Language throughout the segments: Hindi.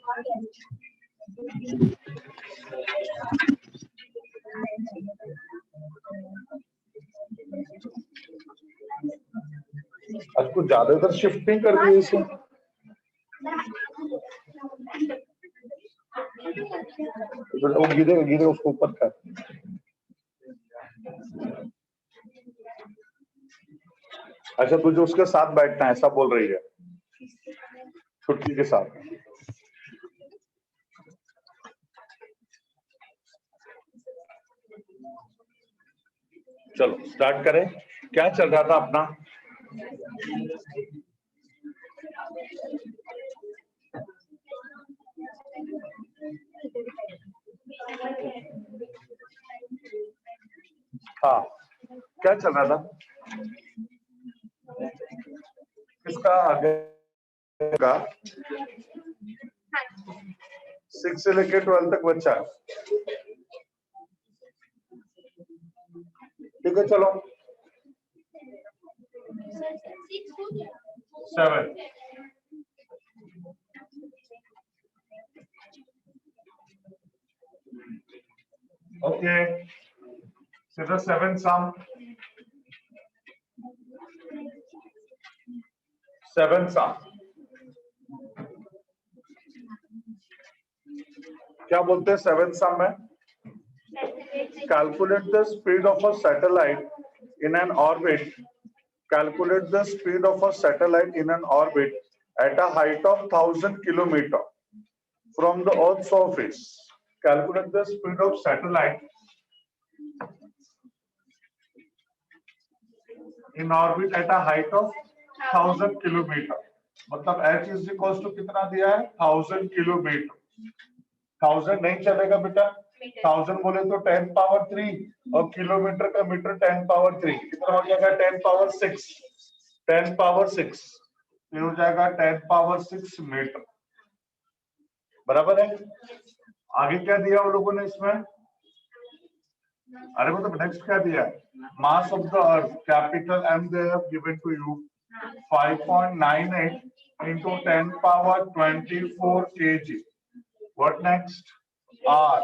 आज कुछ ज्यादा इधर शिफ्ट नहीं कर दी इसे। वो गिरे उसको ऊपर कर। अच्छा तुझे उसके साथ बैठना है ऐसा बोल रही है, छुट्टी के साथ। चलो स्टार्ट करें। क्या चल रहा था अपना? हाँ क्या चल रहा था? किसका आगे का? 6 से लेके 12 तक बच्चा। ठीक है चलो 7 ओके सीधा 7 सम 7 सम क्या बोलते हैं 7 सम में? Calculate the speed of a satellite in an orbit. Calculate the speed of a satellite in an orbit at a height of 1000 km from the Earth's surface. Calculate the speed of satellite in orbit at a height of 1000 km. मतलब h is equals to कितना दिया है? 1000 किलोमीटर। 1000 नहीं चलेगा बेटा, 1000 बोले तो 10 पावर 3 और किलोमीटर का मीटर 10 पावर 3 कितना हो जाएगा? 10 पावर 6 10 पावर 6 ये हो जाएगा 10 पावर 6 मीटर। बराबर है। आगे क्या दिया वो लोगों ने इसमें? अरे मतलब नेक्स्ट क्या दिया? Mass of the earth capital M they have given to you 5.98 into 10 power 24 kg. What next? R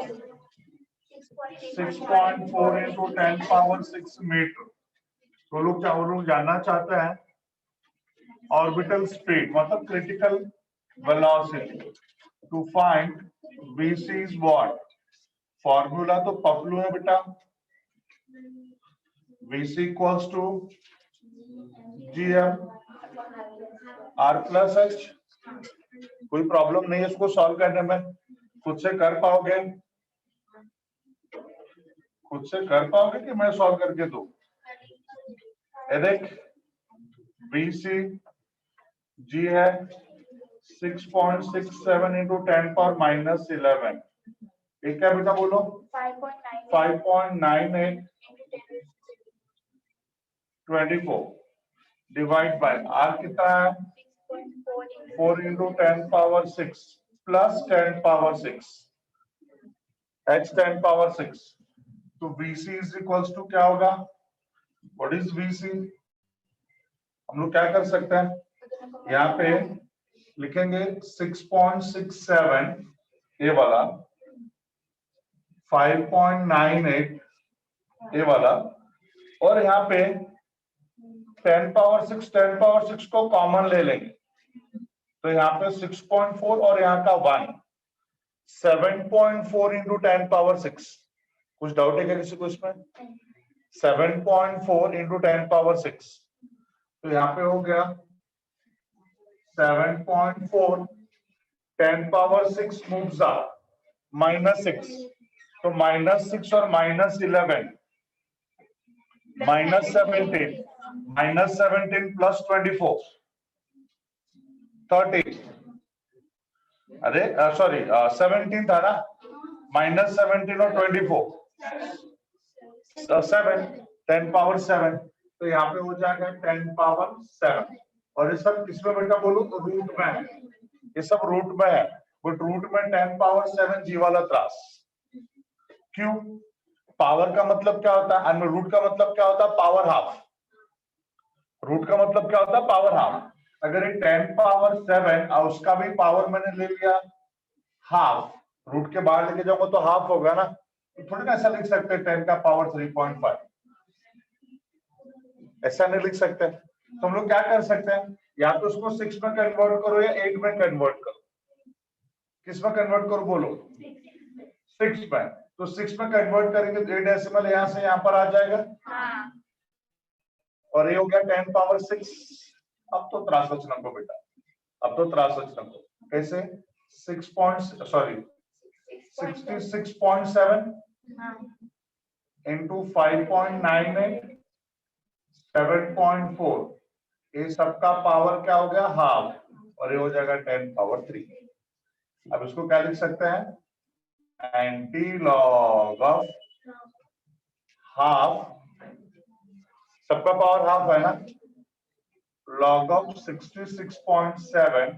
6.4 into 10 power 6 meter. तो लोग जानना चाहते हैं ऑर्बिटल स्पीड मतलब critical velocity. To find VC is what? Formula तो पपलू है बेटा, VC equals to GM R plus H। कोई प्रॉब्लम नहीं है इसको सॉल्व करने में, खुद से कर पाओगे? खुद से कर पाओगे कि मैं सॉल्व करके दूं? ये देख VC G है 6.67 into 10 power minus 11। ये क्या बेटा बोलो? 5.98 24 डिवाइड बाय R कितना है? 4 into 10 power 6 plus 10 power 6 h 10 power 6। तो VC is equals to क्या होगा? What is VC? हम लोग क्या कर सकते हैं, यहाँ पे लिखेंगे 6.67 ये वाला, 5.98 ये वाला, और यहाँ पे 10 पावर 6 को कॉमन ले लेंगे तो यहाँ पे 6.4 और यहाँ का 1 7.4 into 10 पावर 6। कुछ डाउट है क्या किसी को इसमें? 7.4 into 10 पावर 6 तो यहाँ पे हो गया 7.4 10 पावर 6 moves up -6 तो -6 और -11 -17 plus 24 30। अरे सॉरी 17 था ना, -17 और 24 7 10 पावर 7 तो यहाँ पे हो जाएगा 10 पावर 7। और ये सब किसमें बेटा बोलूं तो रूट में है, ये सब रूट में है, बट रूट में 10 पावर 7 जी वाला त्रास। क्यों? पावर का मतलब क्या होता है, रूट का मतलब क्या होता है? Power half. रूट का मतलब क्या होता है? Power half. अगर ये 10 पावर 7 और उसका भी पावर मैंने ले लिया हाफ, रूट के बाहर लेके जाऊंगा तो हाफ होगा ना, तो थोड़ी ना ऐसा लिख सकते हैं 10 का पावर 3.5, ऐसा नहीं लिख सकते। तो हम लोग क्या कर सकते हैं, या तो उसको 6 में कन्वर्ट करो या 8 में कन्वर्ट करो। किस में कन्वर्ट करो बोलो, 6 में। तो 6 में कन्वर्ट करेंगे तो 8 डेसिमल यहाँ से यहाँ पर आ जाएगा। हाँ। और ये हो गया 10 पावर 6। अब तो त्रासच नंबर बेटा, अब तो त्रासच नंबर कैसे 66.7 into 5.98 7.4, ये सबका पावर क्या हो गया हाफ, और ये हो जाएगा 10 पावर 3। अब इसको क्या लिख सकते हैं, एंटी लॉग ऑफ हाफ, सबका पावर हाफ है ना, log of 66.7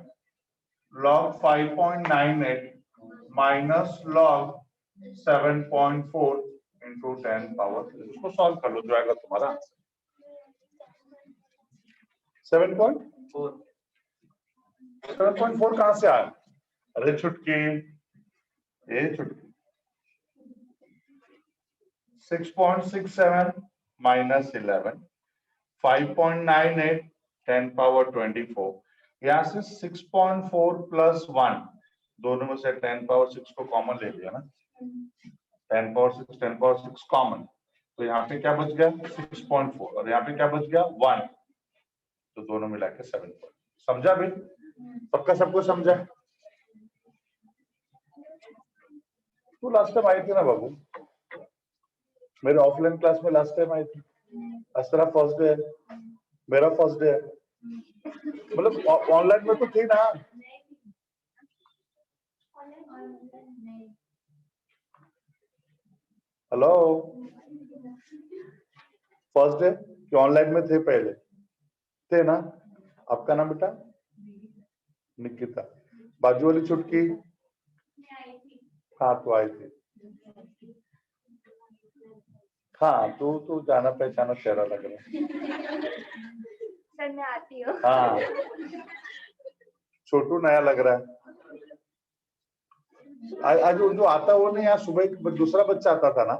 log 5.98 minus log 7.4 into 10 power 3। इसको सॉल्व कर लो, जो आएगा तुम्हारा 7.4। 7.4 कहां से आया, अरे छुटकी, ये छुटकी 6.67 minus 11 5.98 10 पावर 24, यहाँ से 6.4 प्लस 1, दोनों में से 10 पावर 6 को कॉमन ले लिया ना, 10 पावर 6 कॉमन, तो यहाँ पे क्या बच गया 6.4 और यहाँ पे क्या बच गया 1, तो दोनों मिला के 7। समझा भी, सबका सबको समझा। तू लास्ट टाइम आई थी ना बाबू, मेरे ऑफलाइन क्लास में लास्ट टाइम आई थी, आज तेरा फर्स्ट डे है, मेरा फर्स्ट डे है, मतलब ऑनलाइन में तो थी ना। हेलो, फर्स्ट डे कि ऑनलाइन में थे, पहले थे ना। आपका नाम बेटा निकिता, बाजू वाली छुटकी, हाँ तो आई थी, हाँ तू जाना पहचाना चेहरा लग रहा है। सर मैं आती हूँ। हाँ छोटू नया लग रहा है। आज जो आता वो नहीं, यहाँ सुबह दूसरा बच्चा आता था ना,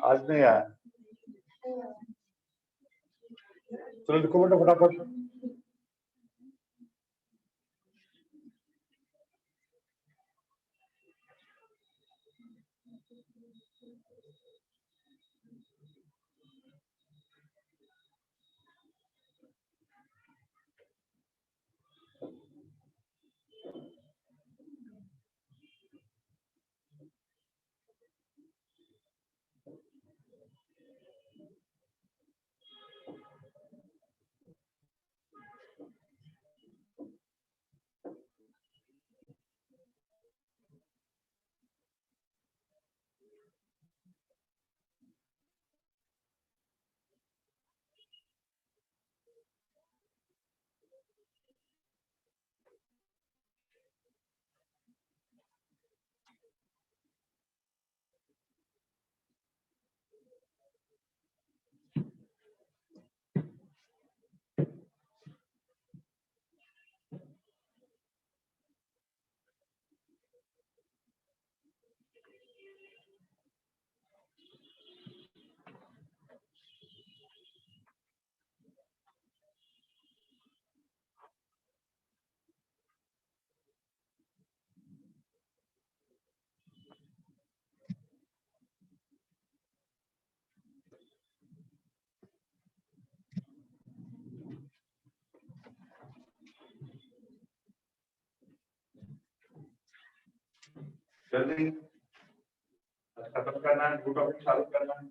आज नहीं आया। चलो लिखो बेटा फटाफट। जल्दी खत्म करना है, दो टॉपिक चालू करना है।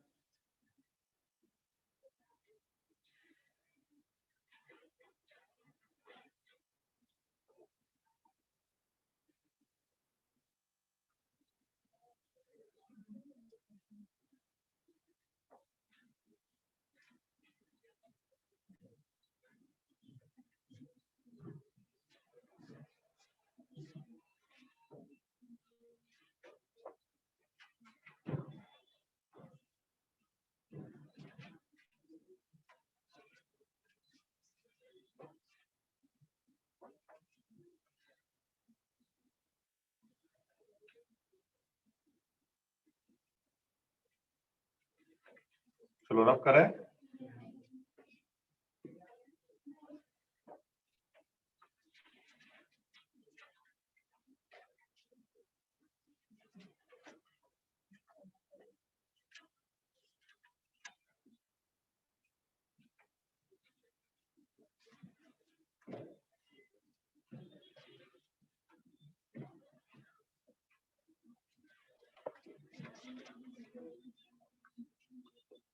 चलो रब करें।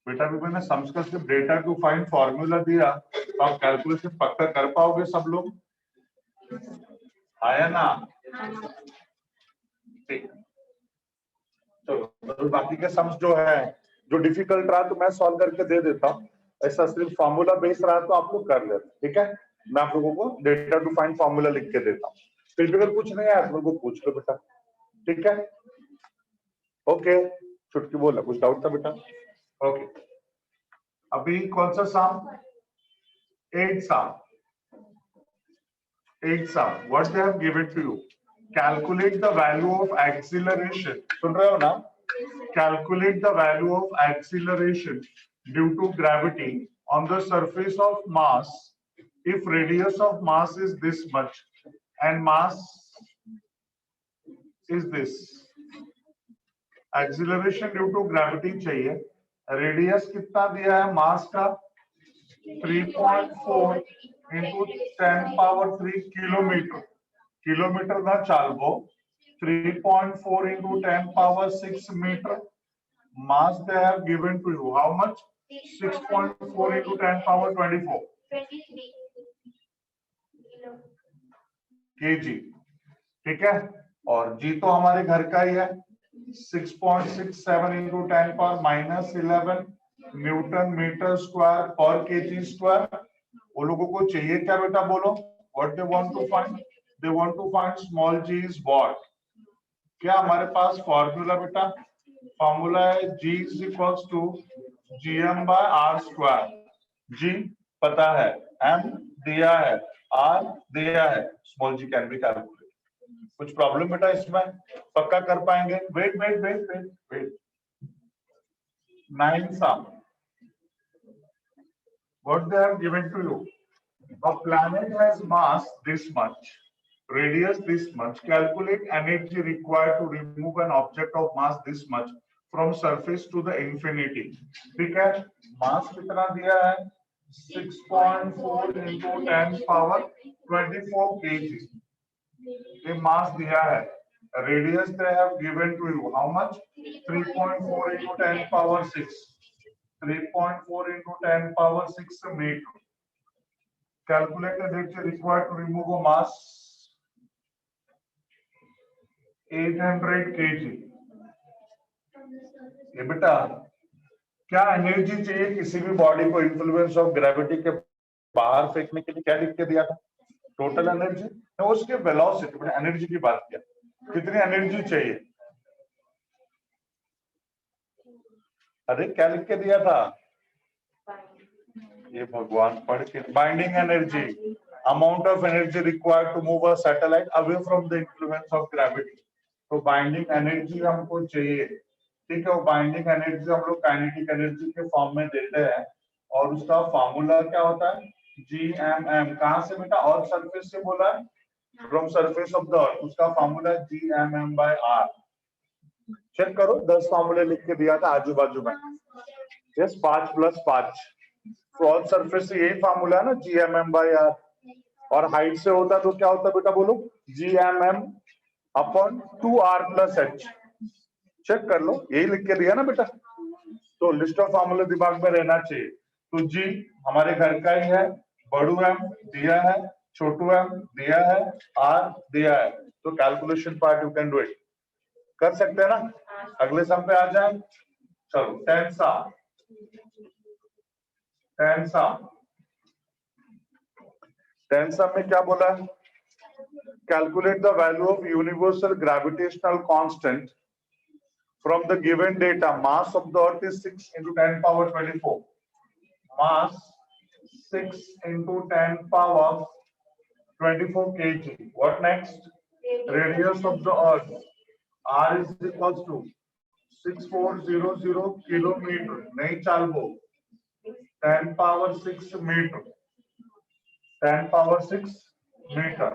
बेटा भी मैंने सम्स का सिर्फ डेटा टू फाइंड फॉर्मूला दिया, तो आप कैलकुलेशन पक्का कर पाओगे सब लोग? आया ना? ठीक, तो बाकी के सम्स जो है, जो डिफिकल्ट रहा तो मैं सॉल्व करके दे देता हूँ, ऐसा सिर्फ फॉर्मूला बेस्ड रहा तो आप लोग कर लेते। ठीक है, मैं आप लोगों को डेटा टू फाइंड फॉर्मूला लिख के देता हूँ, फिर भी अगर कुछ नहीं आया आप लोगों को पूछ लो बेटा। ठीक है, ओके। छुटकी बोला, कुछ डाउट था बेटा? ओके, अभी कौन सा सम? 8 sum. 8 sum. What they have given to you? Calculate the value of acceleration. सुन रहे हो ना? Calculate the value of acceleration due to gravity on the surface of mass if radius of mass is this much and mass is this. Acceleration due to gravity चाहिए, रेडियस कितना दिया है मास का? 3.4 into 10 power 3 किलोमीटर। किलोमीटर ना चालबो 3.4 into 10 power 6 meter. Mass they have given to you. How much? 6.4 into 10 power 24 kg. ठीक है, और जी तो हमारे घर का ही है, 6.67 into 10 power minus 11 newton metre square पर केजी स्क्वायर। वो लोगों को चाहिए क्या बेटा, बोलो? What they want to find? They want to find small g is what? क्या हमारे पास फॉर्मूला बेटा? फॉर्मूला है g is equals to gm by r square. g पता है, m दिया है, r दिया है, small g can be calculated. कुछ प्रॉब्लम बेटा इसमें? पक्का कर पाएंगे? Wait wait wait wait wait. 9 sum. What they have given to you? A planet has mass this much, radius this much. Calculate energy required to remove an object of mass this much from surface to the infinity. ठीक है, मास कितना दिया है? 6.4 into 10 power 24 kg. ये मास दिया है। Radius they have given to you. How much? 3.4 into 10 power 6. 3.4 into 10 power 6 meter. Calculate the energy required to remove a mass 800 kg. ये बेटा क्या एनर्जी चाहिए किसी भी बॉडी को इन्फ्लुएंस ऑफ ग्रेविटी के बाहर फेंकने के लिए? क्या लिख के दिया था? टोटल एनर्जी, तो उसके वेलोसिटी, मैंने एनर्जी की बात किया, कितनी एनर्जी चाहिए? अरे क्या लिख के दिया था? ये भगवान पढ़ के, binding energy, amount of energy required to move a satellite away from the influence of gravity. तो बाइंडिंग एनर्जी हमको चाहिए। ठीक है, वो बाइंडिंग एनर्जी हम लोग काइनेटिक एनर्जी के फॉर्म में देते हैं, और उसका फॉर्मूला क्या होता है? GMM। कहां से बेटा? और सरफेस से बोला है, from surface of the earth. उसका formula GMM by R। Check करो, 10 फॉर्मूले लिख के दिया था आजू बाजू में। यस, 5 + 5। फ्रॉम सरफेस से यही फॉर्मूला है ना, GMM बाय R। और हाइट से होता तो क्या होता बेटा, बोलो? GMM upon 2R + H। Check कर लो, यही लिख के दिया ना बेटा। तो लिस्ट ऑफ फॉर्मूले दिमाग में रहना चाहिए। तो जी हमारे घर का ही है, बड़ू M दिया है, छोटू M दिया है, R दिया है। तो calculation part you can do it, कर सकते हैं ना? अगले सम पे आ जाए। चलो 10 sum। 10 sum। 10 sum में क्या बोला है? Calculate the value of universal gravitational constant from the given data. Mass of the earth is 6 into 10 power 24. Mass 6 into 10 power 24 kg. What next? Radius of the earth. R is equals to 6400 kilometer. नहीं चालबो, 10 power 6 meter. 10 power 6 meter.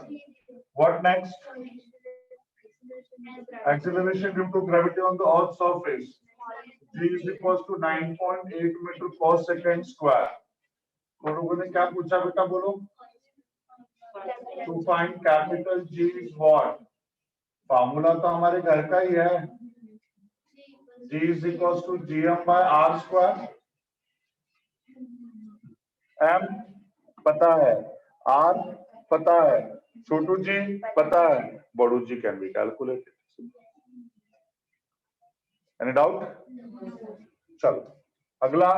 What next? Acceleration due to gravity on the Earth's surface. G is equals to 9.8 meter per second square. लोगों ने क्या पूछा बेटा बोलो? To find capital G is what? Formula तो हमारे घर का ही है. G is equals to Gm by R square. M पता है, R पता है, छोटू जी पता है, बड़ू जी can be calculated. Any doubt? चलो अगला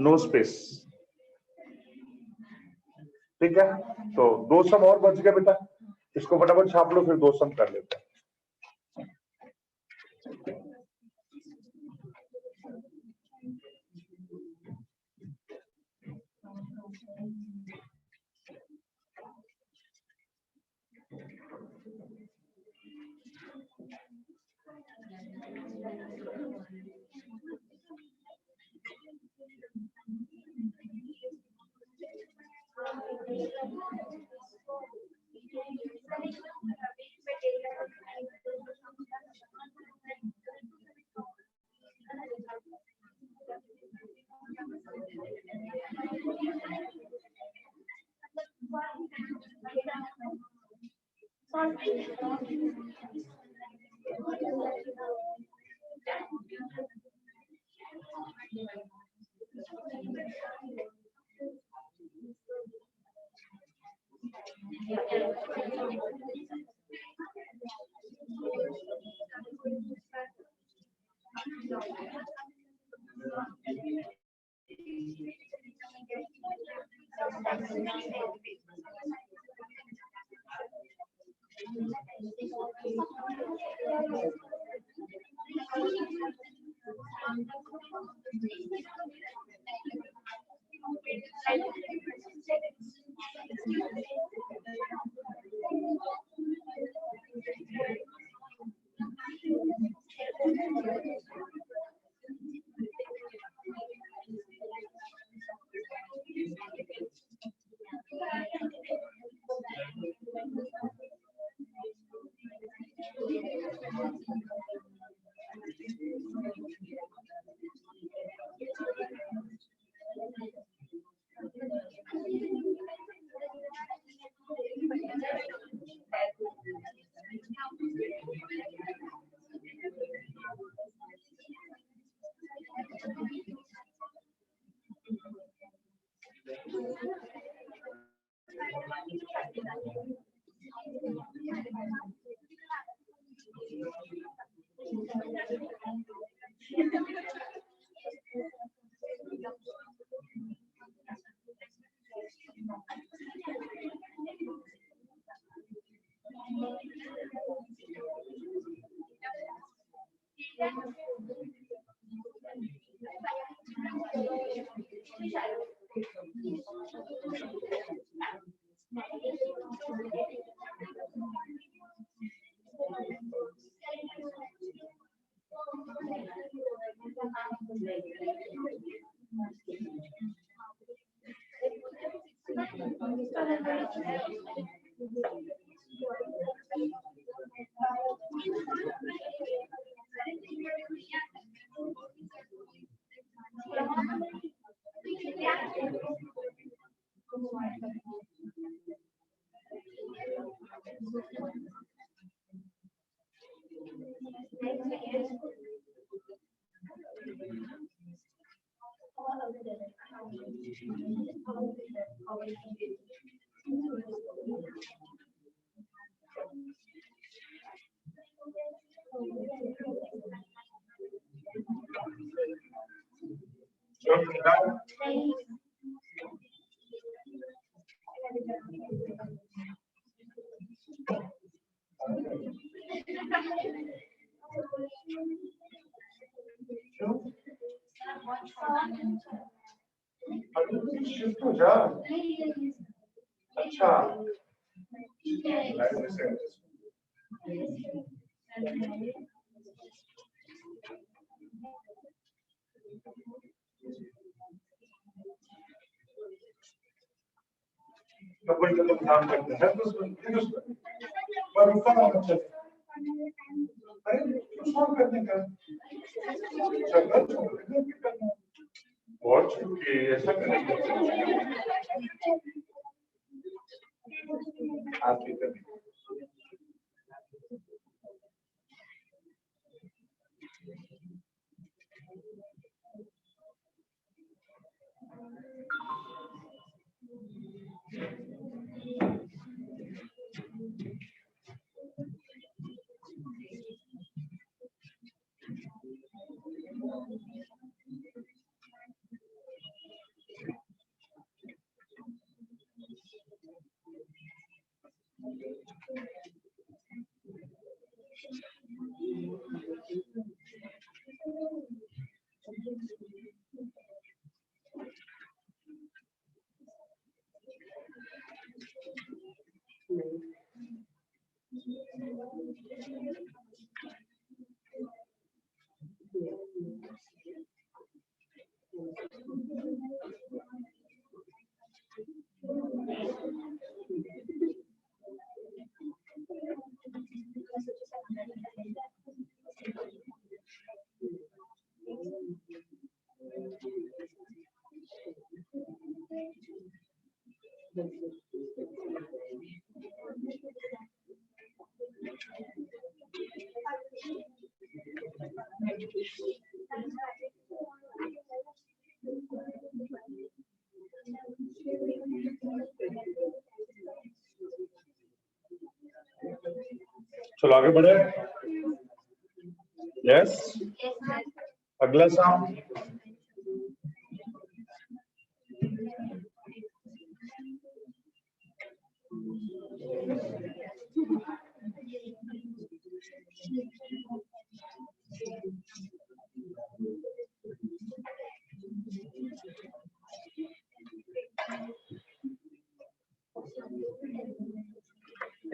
नो स्पेस. ठीक है, तो दो सम और बच गए बेटा, इसको फटाफट छाप लो, फिर दो सम कर लेते हैं. शिफ्ट हो जा. अच्छा डबल डबल काम करते हैं तो पर ऊपर होना चाहिए। अरे सॉल्व करने का चलो बहुत छुट्टी ऐसा करेंगे आप ही करेंगे। चलो आगे बढ़े। यस अगला सम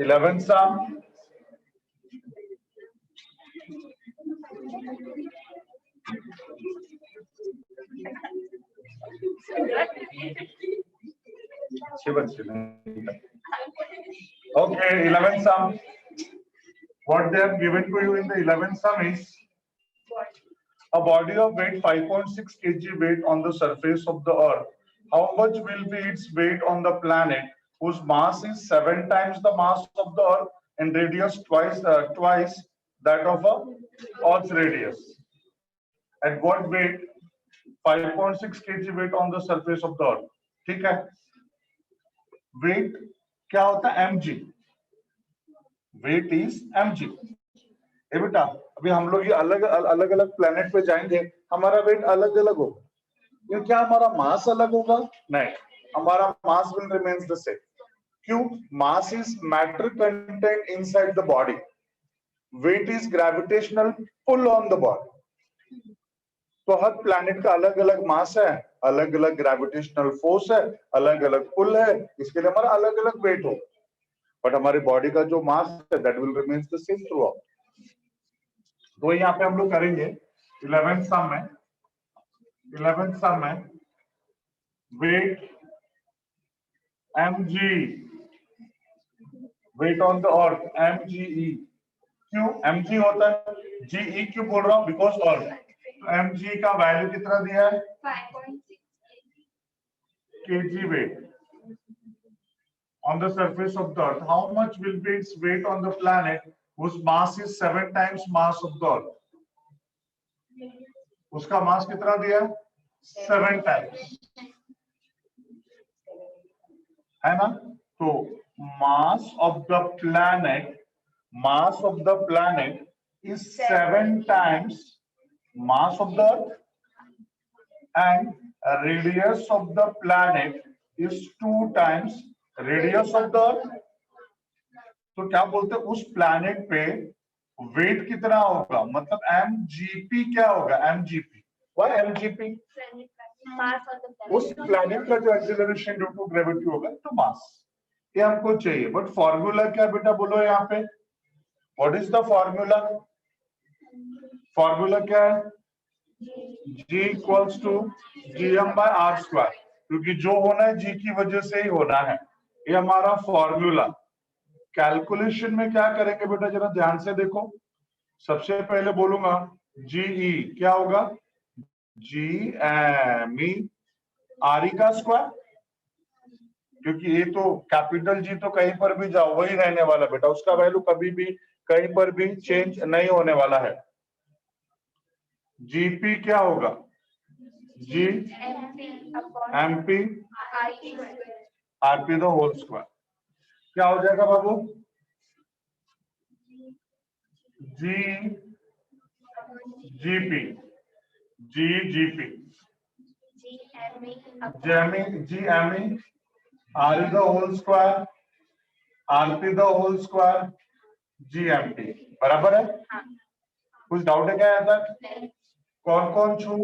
eleventh some Okay, 11th sum. What they have given to you in the 11th sum is a body of weight 5.6 kg weight on the surface of the earth. How much will be its weight on the planet whose mass is 7 times the mass of the earth and radius twice that of a earth's radius? At what weight? 5.6 kg weight on the surface of the earth. ठीक है? Weight क्या होता है? mg. Weight is mg. ए बेटा अभी हम लोग ये अलग अलग प्लेनेट पे जाएंगे, हमारा वेट अलग अलग होगा। ये क्या हमारा मास अलग होगा? नहीं, हमारा mass will remains the same. क्यों? Mass is matter content inside the body, weight is gravitational pull on the body. तो हर प्लेनेट का अलग अलग मास है, अलग अलग ग्रेविटेशनल फोर्स है, अलग अलग पुल है, इसके लिए हमारा अलग अलग वेट हो। बट हमारी बॉडी का जो मास है that will remains the same through out. तो यहाँ पे हम लोग करेंगे 11th सम में, 11th सम में weight mg, weight on the earth mge। क्यों mg होता है? ge क्यों बोल रहा हूँ? Because earth. mg का वैल्यू कितना दिया है? 5.6 kg weight on the surface of the earth. How much will be its weight on the planet whose mass is 7 times mass of the earth? उसका मास कितना दिया? 7 टाइम्स, है ना? तो मास of the planet is 7 times mass of the earth and radius of the planet is 2 times radius of the earth। तो क्या बोलते हैं? उस प्लैनेट पे वेट कितना होगा? मतलब mgp क्या होगा? mgp why mgp? उस प्लैनेट का जो एक्सेलरेशन ड्यू टू ग्रेविटी होगा तो मास। ये हमको चाहिए। बट फॉर्मूला क्या बेटा बोलो यहाँ पे? What is the formula? Formula क्या है? G equals to gm by r square, क्योंकि जो होना है जी की वजह से ही होना है। ये हमारा फॉर्मूला। कैलकुलेशन में क्या करेंगे बेटा, जरा ध्यान से देखो। सबसे पहले बोलूंगा जीई क्या होगा, जी एम ई आर ई का स्क्वायर, क्योंकि ये तो कैपिटल जी तो कहीं पर भी जाओ वही रहने वाला बेटा, उसका वैल्यू कभी भी कहीं पर भी चेंज नहीं होने वाला है। जीपी क्या होगा, g m p rp the whole square. क्या हो जाएगा बाबू, g gp g gp g m e r e the whole square rp the whole square g m p, बराबर है। कुछ डाउट है क्या यहाँ तक? कौन कौन छू,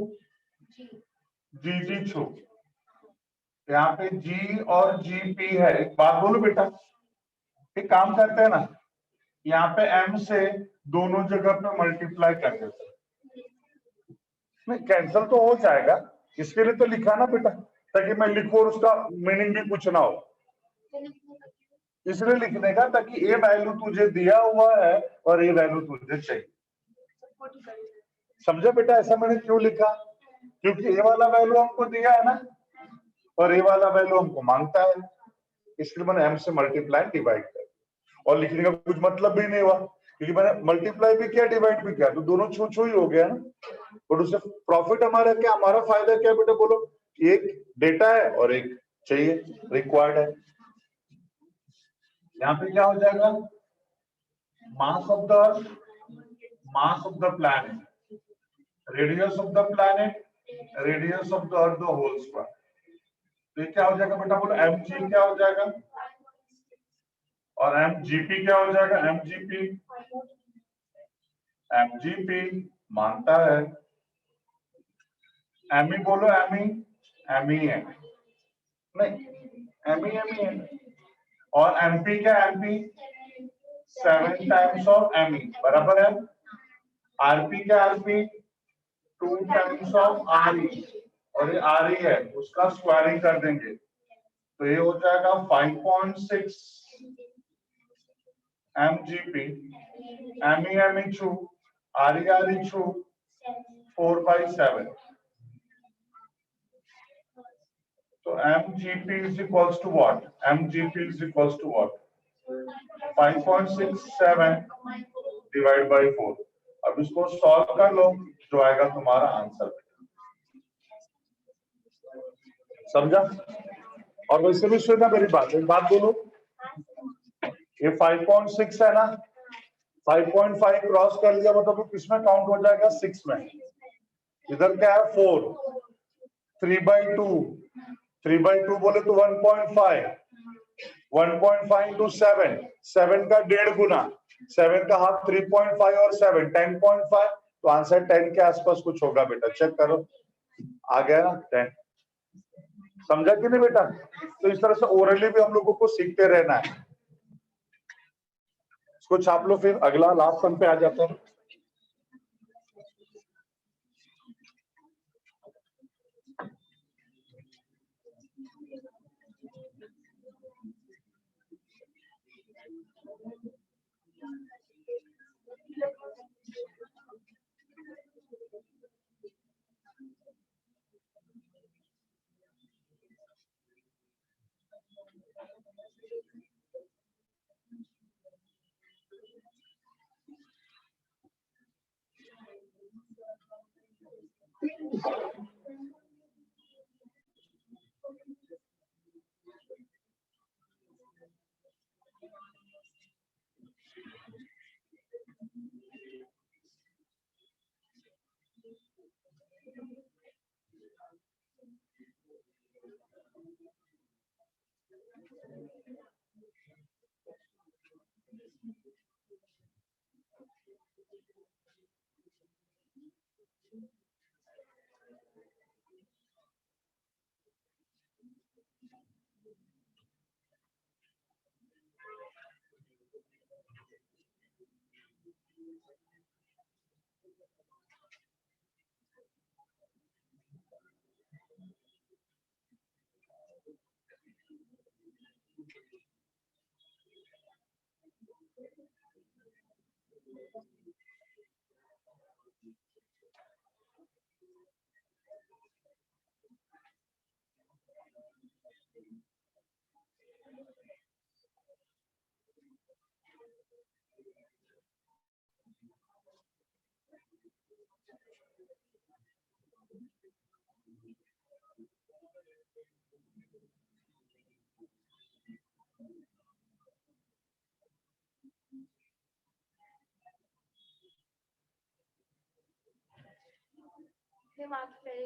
जी जी छू, यहाँ पे जी और जी पी है। एक बात बोलो बेटा, एक काम करते हैं ना, यहाँ पे एम से दोनों जगह पे मल्टीप्लाई कर देते हैं, नहीं कैंसिल तो हो जाएगा, इसके लिए तो लिखा ना बेटा, ताकि मैं लिखूं और उसका मीनिंग भी कुछ ना हो, इसलिए लिखने का ताकि ये वैल्यू तुझे दिया हुआ है और ये वैल्यू तुझे चाहिए। समझे बेटा, ऐसा मैंने क्यों लिखा, क्योंकि ये वाला वैल्यू हमको दिया है ना और ये वाला वैल्यू हमको मांगता है, इसलिए मैंने m से मल्टीप्लाई डिवाइड कर, और लिखने का कुछ मतलब भी नहीं हुआ क्योंकि मैंने मल्टीप्लाई भी किया डिवाइड भी किया, तो दोनों छू छू ही हो गया ना। और उससे प्रॉफिट हमारा क्या, हमारा फायदा क्या बेटा बोलो, एक डेटा है और एक चाहिए रिक्वायर्ड है। यहाँ पे क्या हो जाएगा, mass of the planet, radius of the planet, radius of the earth the whole square. तो ये क्या हो जाएगा बेटा बोलो, एम जी क्या हो जाएगा, और एम जी पी क्या हो जाएगा, एम जी पी मानता है, एम ई बोलो, एम ई है, नहीं एम ई है, और एमपी क्या, MP 7 times of M E, बराबर है। आरपी क्या, RP 2 times of R E, और ये आर ई है उसका स्क्वायरिंग कर देंगे, तो ये हो जाएगा 5.6 M G P, M E छू, आर ई छू 4/7, तो M G P is equals to what, M G P is equals to what, 5.67 divide by 4। अब इसको सॉल्व कर लो, जो आएगा तुम्हारा आंसर, समझा। और वैसे भी सुनना मेरी बात, एक बात बोलो, ये 5.6 है ना, 5.5 क्रॉस कर लिया मतलब किसमें काउंट हो जाएगा, 6 में। इधर क्या है 4, 3/2, 3/2 बोले तो 1.5, 1.5 इंटू 7, 7 का 1.5 गुना, 7 का हाफ 3.5 और 7 10.5, तो आंसर 10 के आसपास कुछ होगा बेटा, चेक करो, आ गया ना 10, समझा कि नहीं बेटा। तो इस तरह से ओरली भी हम लोगों को सीखते रहना है। इसको छाप लो, फिर अगला लास्ट सम पे आ जाता है।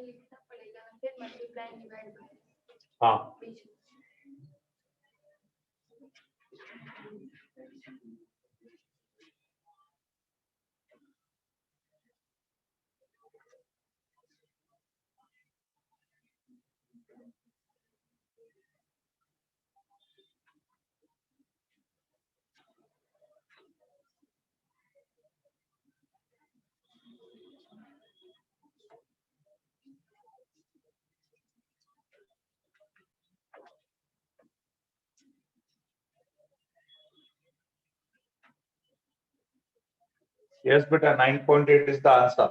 लिखना पड़ेगा फिर मल्टीप्लाई डिवाइड बाय। हाँ yes beta 9.8 is the answer.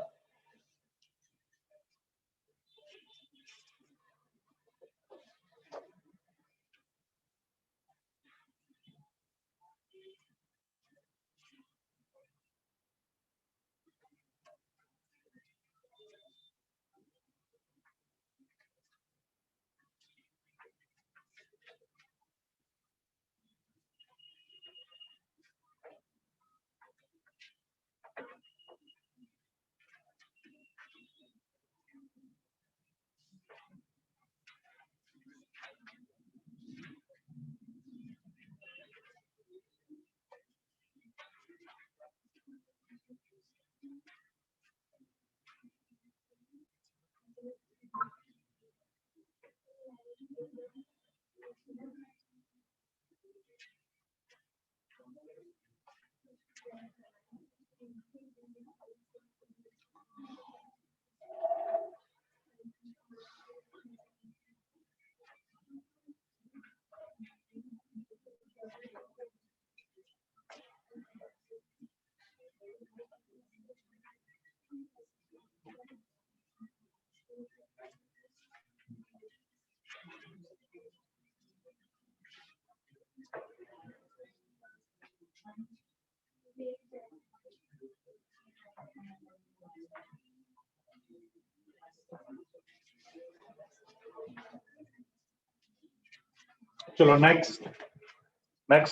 चलो नेक्स्ट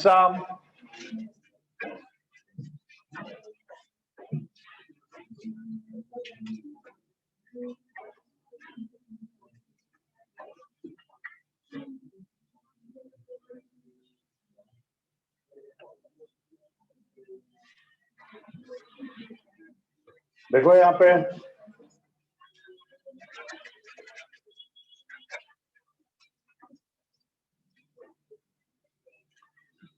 सम देखो यहाँ पे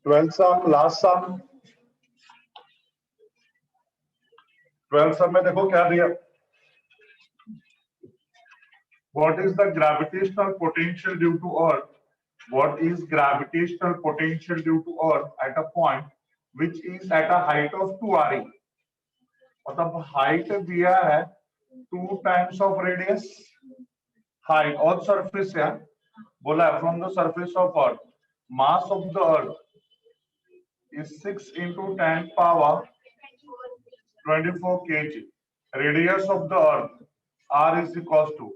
ट्वेल्थ सम लास्ट सम 12 सब में देखो क्या दिया what is the gravitational potential due to earth what is gravitational potential due to earth at a point which is at a height of 2 re मतलब हाइट दिया है 2 times of radius height on surface है बोला है from the surface of earth mass of the earth is 6 into 10 power 24 kg radius of the earth r is equals to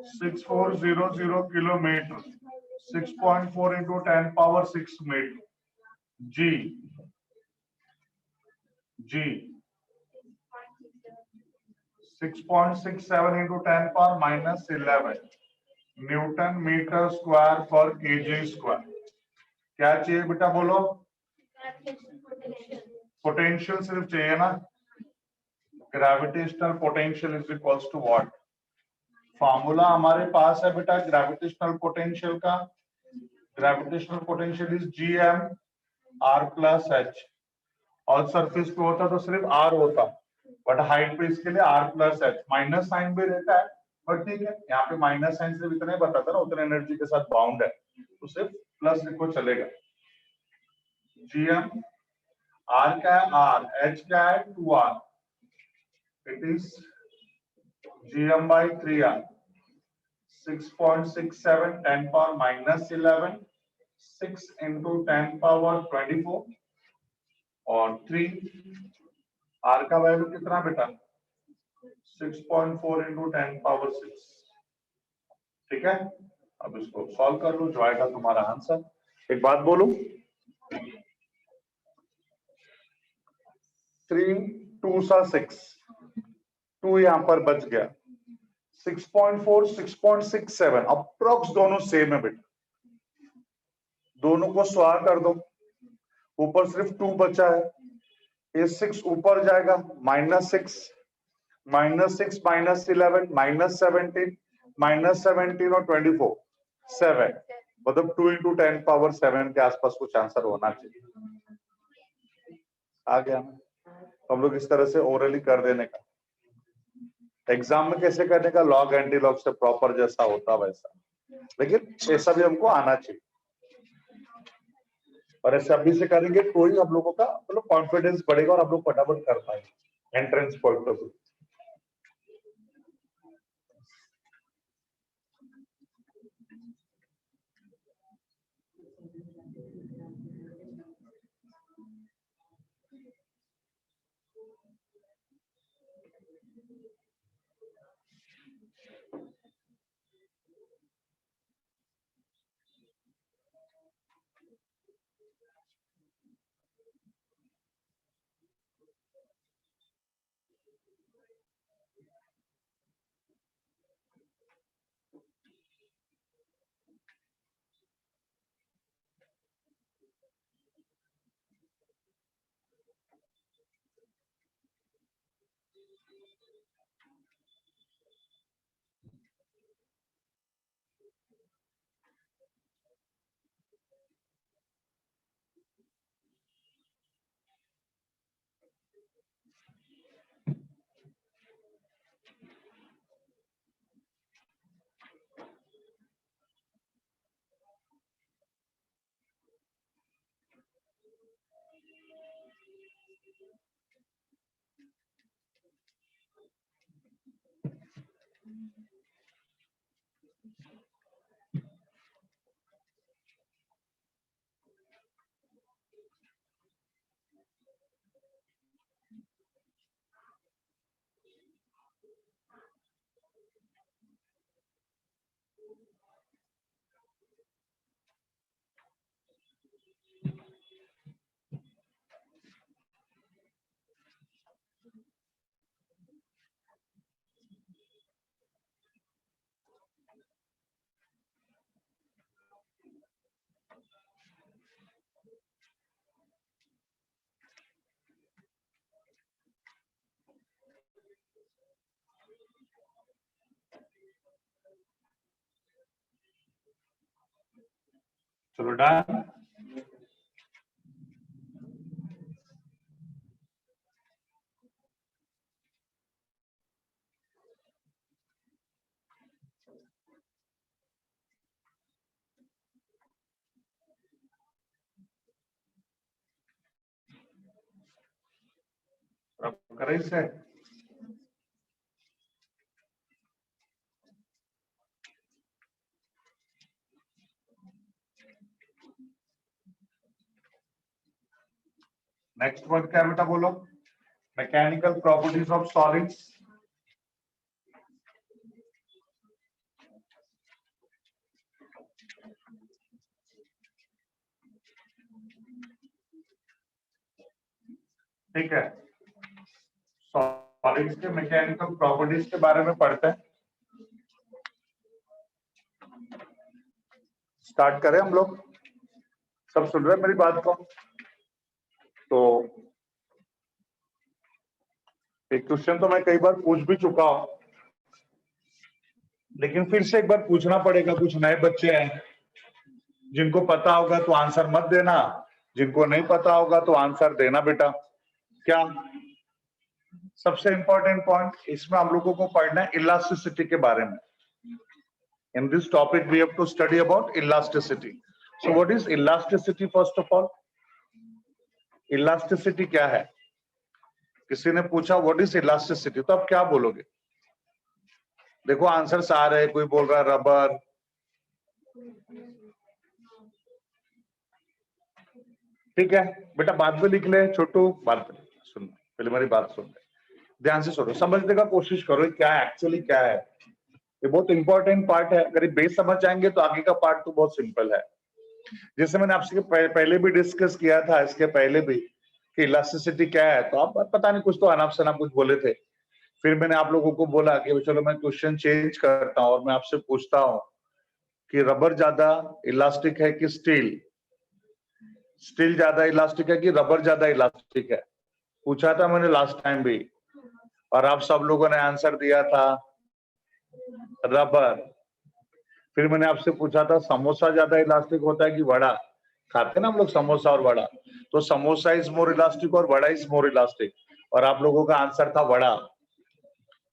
6400 kilometer 6.4 into 10 power 6 meter g 6.67 into 10 power minus 11 newton metre square पर केजी स्क्वायर क्या चाहिए बेटा बोलो पोटेंशियल सिर्फ चाहिए ना gravitational potential is equals to what formula हमारे पास है बेटा ग्रेविटेशनल पोटेंशियल का gravitational potential is gm r plus h और सरफेस पे होता तो सिर्फ r होता बट हाइट पे इसके लिए r plus h minus sign भी रहता है बट ठीक है यहाँ पे माइनस साइन सिर्फ इतने बताता ना उतने एनर्जी के साथ बाउंड है तो सिर्फ प्लस लिखो चलेगा gm R क्या है? R, H क्या है? 2R. It is Gm by 3R. 6.67 10 power minus 11, 6 into 10 power 24 और 3. R का वैल्यू कितना बेटा? 6.4 into 10 power 6. ठीक है, अब इसको सॉल्व कर लो, जो आएगा तुम्हारा आंसर. एक बात बोलूं, 3 2 सा 6, 2 यहां पर बच गया. 6.4 6.67 अप्रोक्स दोनों सेम है बेटा. दोनों को स्वार कर दो, ऊपर सिर्फ 2 बचा है. ये 6 ऊपर जाएगा, -6 -6 -11 -17 -17 और 24 7, मतलब 2 into 10 power 7 के आसपास कुछ आंसर होना चाहिए. आ गया ना? हम लोग इस तरह से ओरली कर देने का, एग्जाम में कैसे करने का, लॉग एंटी लॉग से प्रॉपर जैसा होता वैसा, लेकिन ऐसा भी हमको आना चाहिए. और ऐसे अभी से करेंगे तो ही हम लोगों का मतलब कॉन्फिडेंस बढ़ेगा और हम लोग फटाफट कर पाएंगे एंट्रेंस पॉइंट ऑफ व्यू. चलो डन. अब करें इसे. नेक्स्ट वर्ड क्या बेटा बोलो? Mechanical properties of solids. ठीक है, सॉलिड्स के मैकेनिकल प्रॉपर्टीज के बारे में पढ़ते हैं. स्टार्ट करें हम लोग. सब सुन रहे हैं मेरी बात को? तो एक क्वेश्चन तो मैं कई बार पूछ भी चुका हूं, लेकिन फिर से एक बार पूछना पड़ेगा. कुछ नए बच्चे हैं, जिनको पता होगा तो आंसर मत देना, जिनको नहीं पता होगा तो आंसर देना बेटा. क्या सबसे इंपॉर्टेंट पॉइंट इसमें हम लोगों को पढ़ना है इलास्टिसिटी के बारे में. In this topic we have to study about elasticity. So what is elasticity first of all? Elasticity क्या है? किसी ने पूछा व्हाट इज इलास्टिसिटी, तो आप क्या बोलोगे? देखो आंसर्स आ रहे हैं, कोई बोल रहा है रबर, ठीक है बेटा, बाद में लिख ले छोटू, बात सुन, पहले मेरी बात सुन ले, ध्यान से सुनो, समझने का कोशिश करो क्या एक्चुअली क्या है। ये बहुत इंपॉर्टेंट पार्ट है, अगर ये बेस समझ जाएंगे तो आगे का पार्ट तो बहुत सिंपल है। जैसे मैंने आपसे पहले भी डिस्कस किया था, इसके पहले भी, कि इलास्टिसिटी क्या है, तो आप पता नहीं कुछ तो अनाप शनाप कुछ बोले थे। फिर मैंने आप लोगों को बोला कि चलो मैं क्वेश्चन चेंज करता हूं और मैं आपसे पूछता हूं कि रबर ज्यादा इलास्टिक है कि स्टील? स्टील ज्यादा इलास्टिक है कि रबर ज्यादा इलास्टिक है? पूछा था मैंने लास्ट टाइम भी, और आप सब लोगों ने आंसर दिया था रबर। फिर मैंने आपसे पूछा था समोसा ज्यादा इलास्टिक होता है कि वड़ा? खाते ना हम लोग समोसा और वड़ा, तो समोसा इज मोर इलास्टिक और वड़ा इज मोर इलास्टिक, और आप लोगों का आंसर था वड़ा।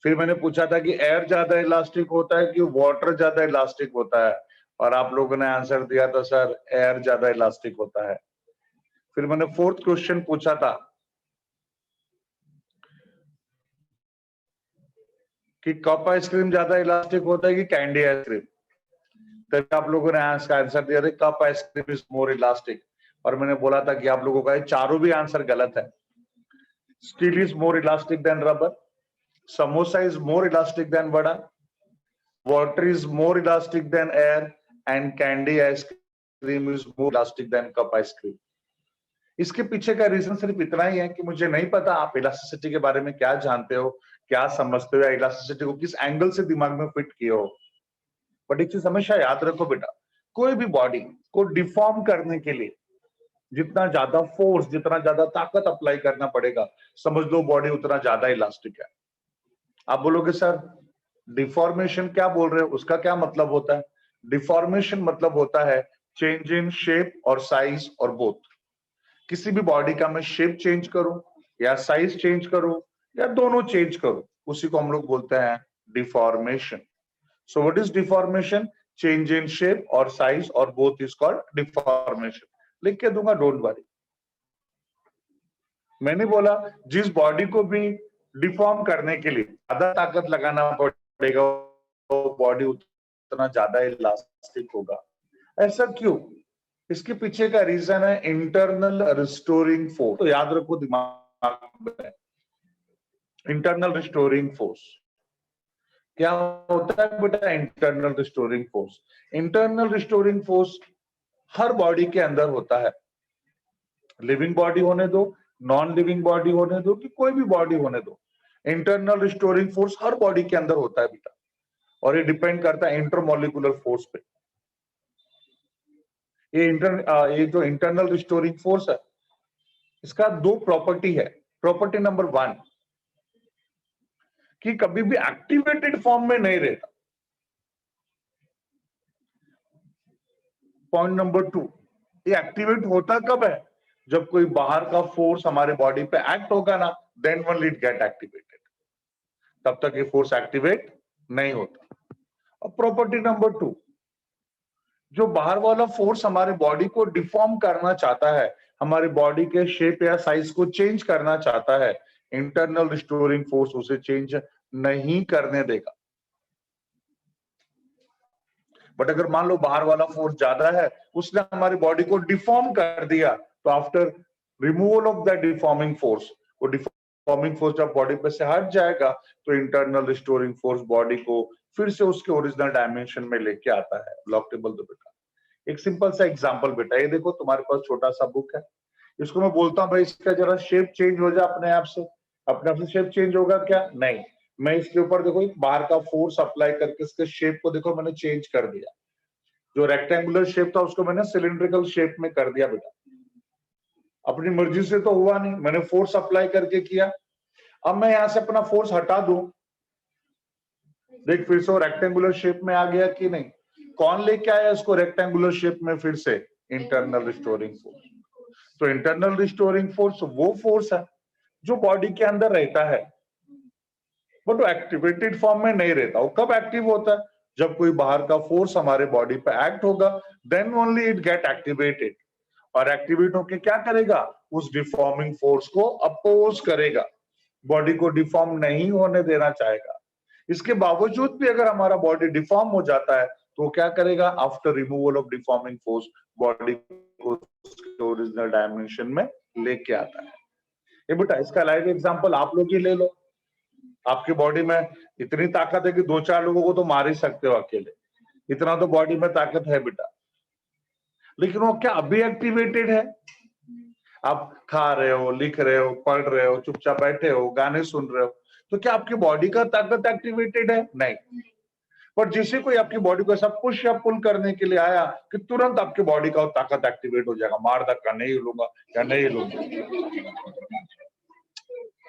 फिर मैंने पूछा था कि एयर ज्यादा इलास्टिक होता है कि वाटर ज्यादा इलास्टिक होता है, और आप लोगों ने आंसर दिया था सर एयर ज्यादा इलास्टिक होता है। फिर मैंने फोर्थ क्वेश्चन पूछा था कि कप आइसक्रीम ज्यादा इलास्टिक होता है कि कैंडी आइसक्रीम? तब आप लोगों ने आंसर दिया था cup ice cream is more elastic, और मैंने बोला था कि आप लोगों का ये चारों भी आंसर गलत है। Steel is more elastic than rubber, samosa is more elastic than vada, water is more elastic than air, and candy ice cream is more elastic than cup ice cream. इसके पीछे का रीजन सिर्फ इतना ही है कि मुझे नहीं पता आप इलास्टिसिटी के बारे में क्या जानते हो, क्या समझते हो, या इलास्टिसिटी को किस एंगल से दिमाग में फिट किए हो। बट एक चीज हमेशा याद रखो बेटा, कोई भी बॉडी को डिफॉर्म करने के लिए जितना ज्यादा फोर्स, जितना ज्यादा ताकत अप्लाई करना पड़ेगा, समझ लो बॉडी उतना ज्यादा इलास्टिक है। आप बोलोगे सर डिफॉर्मेशन क्या बोल रहे हो, उसका क्या मतलब होता है? डिफॉर्मेशन मतलब होता है चेंज इन शेप और साइज और बोथ। किसी भी बॉडी का मैं शेप चेंज करूं या साइज चेंज करूं या दोनों चेंज करूं, उसी को हम लोग बोलते हैं deformation. So what is deformation? Change in shape और साइज और बोथ इज कॉल्ड डिफॉर्मेशन। लिख के दूंगा, डोंट वरी। मैंने बोला जिस बॉडी को भी डिफॉर्म करने के लिए ज्यादा ताकत लगाना पड़ेगा, वो बॉडी उतना ज्यादा इलास्टिक होगा। ऐसा क्यों? इसके पीछे का रीजन है इंटरनल रिस्टोरिंग फोर्स। तो याद रखो दिमाग में, इंटरनल रिस्टोरिंग फोर्स क्या होता है बेटा? Internal restoring force, internal restoring force हर बॉडी के अंदर होता है। लिविंग बॉडी होने दो, नॉन लिविंग बॉडी होने दो, कि कोई भी बॉडी होने दो, इंटरनल रिस्टोरिंग फोर्स हर बॉडी के अंदर होता है बेटा, और ये डिपेंड करता है इंटरमोलिकुलर फोर्स पे। ये जो इंटरनल रिस्टोरिंग फोर्स है, इसका दो प्रॉपर्टी है। प्रॉपर्टी नंबर 1 कि कभी भी एक्टिवेटेड फॉर्म में नहीं रहता। पॉइंट नंबर 2, ये एक्टिवेट होता कब है? जब कोई बाहर का फोर्स हमारे बॉडी पे एक्ट होगा ना, then only it get activated, तब तक ये फोर्स एक्टिवेट नहीं होता। और प्रॉपर्टी नंबर 2, जो बाहर वाला फोर्स हमारे बॉडी को डिफॉर्म करना चाहता है, हमारे बॉडी के शेप या साइज को चेंज करना चाहता है, इंटरनल रिस्टोरिंग फोर्स उसे चेंज नहीं करने देगा। बट अगर मान लो बाहर वाला फोर्स ज्यादा है, उसने हमारी बॉडी को डिफॉर्म कर दिया, तो after removal of the deforming force, वो डिफॉर्मिंग फोर्स जब बॉडी पे से हट जाएगा, तो इंटरनल रिस्टोरिंग फोर्स बॉडी को फिर से उसके ओरिजिनल डायमेंशन में लेके आता है। लॉक टेबल दो बेटा। एक सिंपल सा एग्जांपल बेटा, ये देखो तुम्हारे पास छोटा सा बुक है, इसको मैं बोलता हूँ भाई इसका जरा शेप चेंज हो जाए अपने आप से। अपने आप से शेप चेंज होगा क्या? नहीं। मैं इसके ऊपर देखो एक बाहर का फोर्स अप्लाई करके इसके शेप को देखो मैंने चेंज कर दिया। जो रेक्टेंगुलर शेप था उसको मैंने सिलिंड्रिकल शेप में कर दिया बेटा। अपनी मर्जी से तो हुआ नहीं, मैंने फोर्स अप्लाई करके किया। अब मैं यहां से अपना फोर्स हटा दूं, देख फिर से वो रेक्टेंगुलर शेप में आ गया कि नहीं? कौन लेके आया इसको रेक्टेंगुलर शेप में फिर से? Internal restoring force. तो इंटरनल रिस्टोरिंग फोर्स वो फोर्स है जो बॉडी के अंदर रहता है, बट वो एक्टिवेटेड फॉर्म में नहीं रहता। वो कब एक्टिव होता है? जब कोई बाहर का फोर्स हमारे बॉडी पे एक्ट होगा, then only it get activated. और एक्टिवेट होके क्या करेगा? उस डिफॉर्मिंग फोर्स को अपोज करेगा, बॉडी को डिफॉर्म नहीं होने देना चाहेगा। इसके बावजूद भी अगर हमारा बॉडी डिफॉर्म हो जाता है तो क्या करेगा, after removal of deforming force body को ओरिजिनल डायमेंशन में लेके आता है। ये बेटा इसका लाइव एग्जांपल आप लोग ही ले लो। आपकी बॉडी में इतनी ताकत है कि 2-4 लोगों को तो मार ही सकते हो अकेले, इतना तो बॉडी में ताकत है बेटा। लेकिन वो क्या अभी एक्टिवेटेड है? आप खा रहे हो, लिख रहे हो, पढ़ रहे हो, चुपचाप बैठे हो, गाने सुन रहे हो, तो क्या आपकी बॉडी का ताकत एक्टिवेटेड है? नहीं। पर जिसे कोई आपकी बॉडी को ऐसा पुश या पुल करने के लिए आया कि तुरंत आपकी बॉडी का ताकत एक्टिवेट हो जाएगा, मार धक्का नहीं लूंगा या नहीं लूंगा।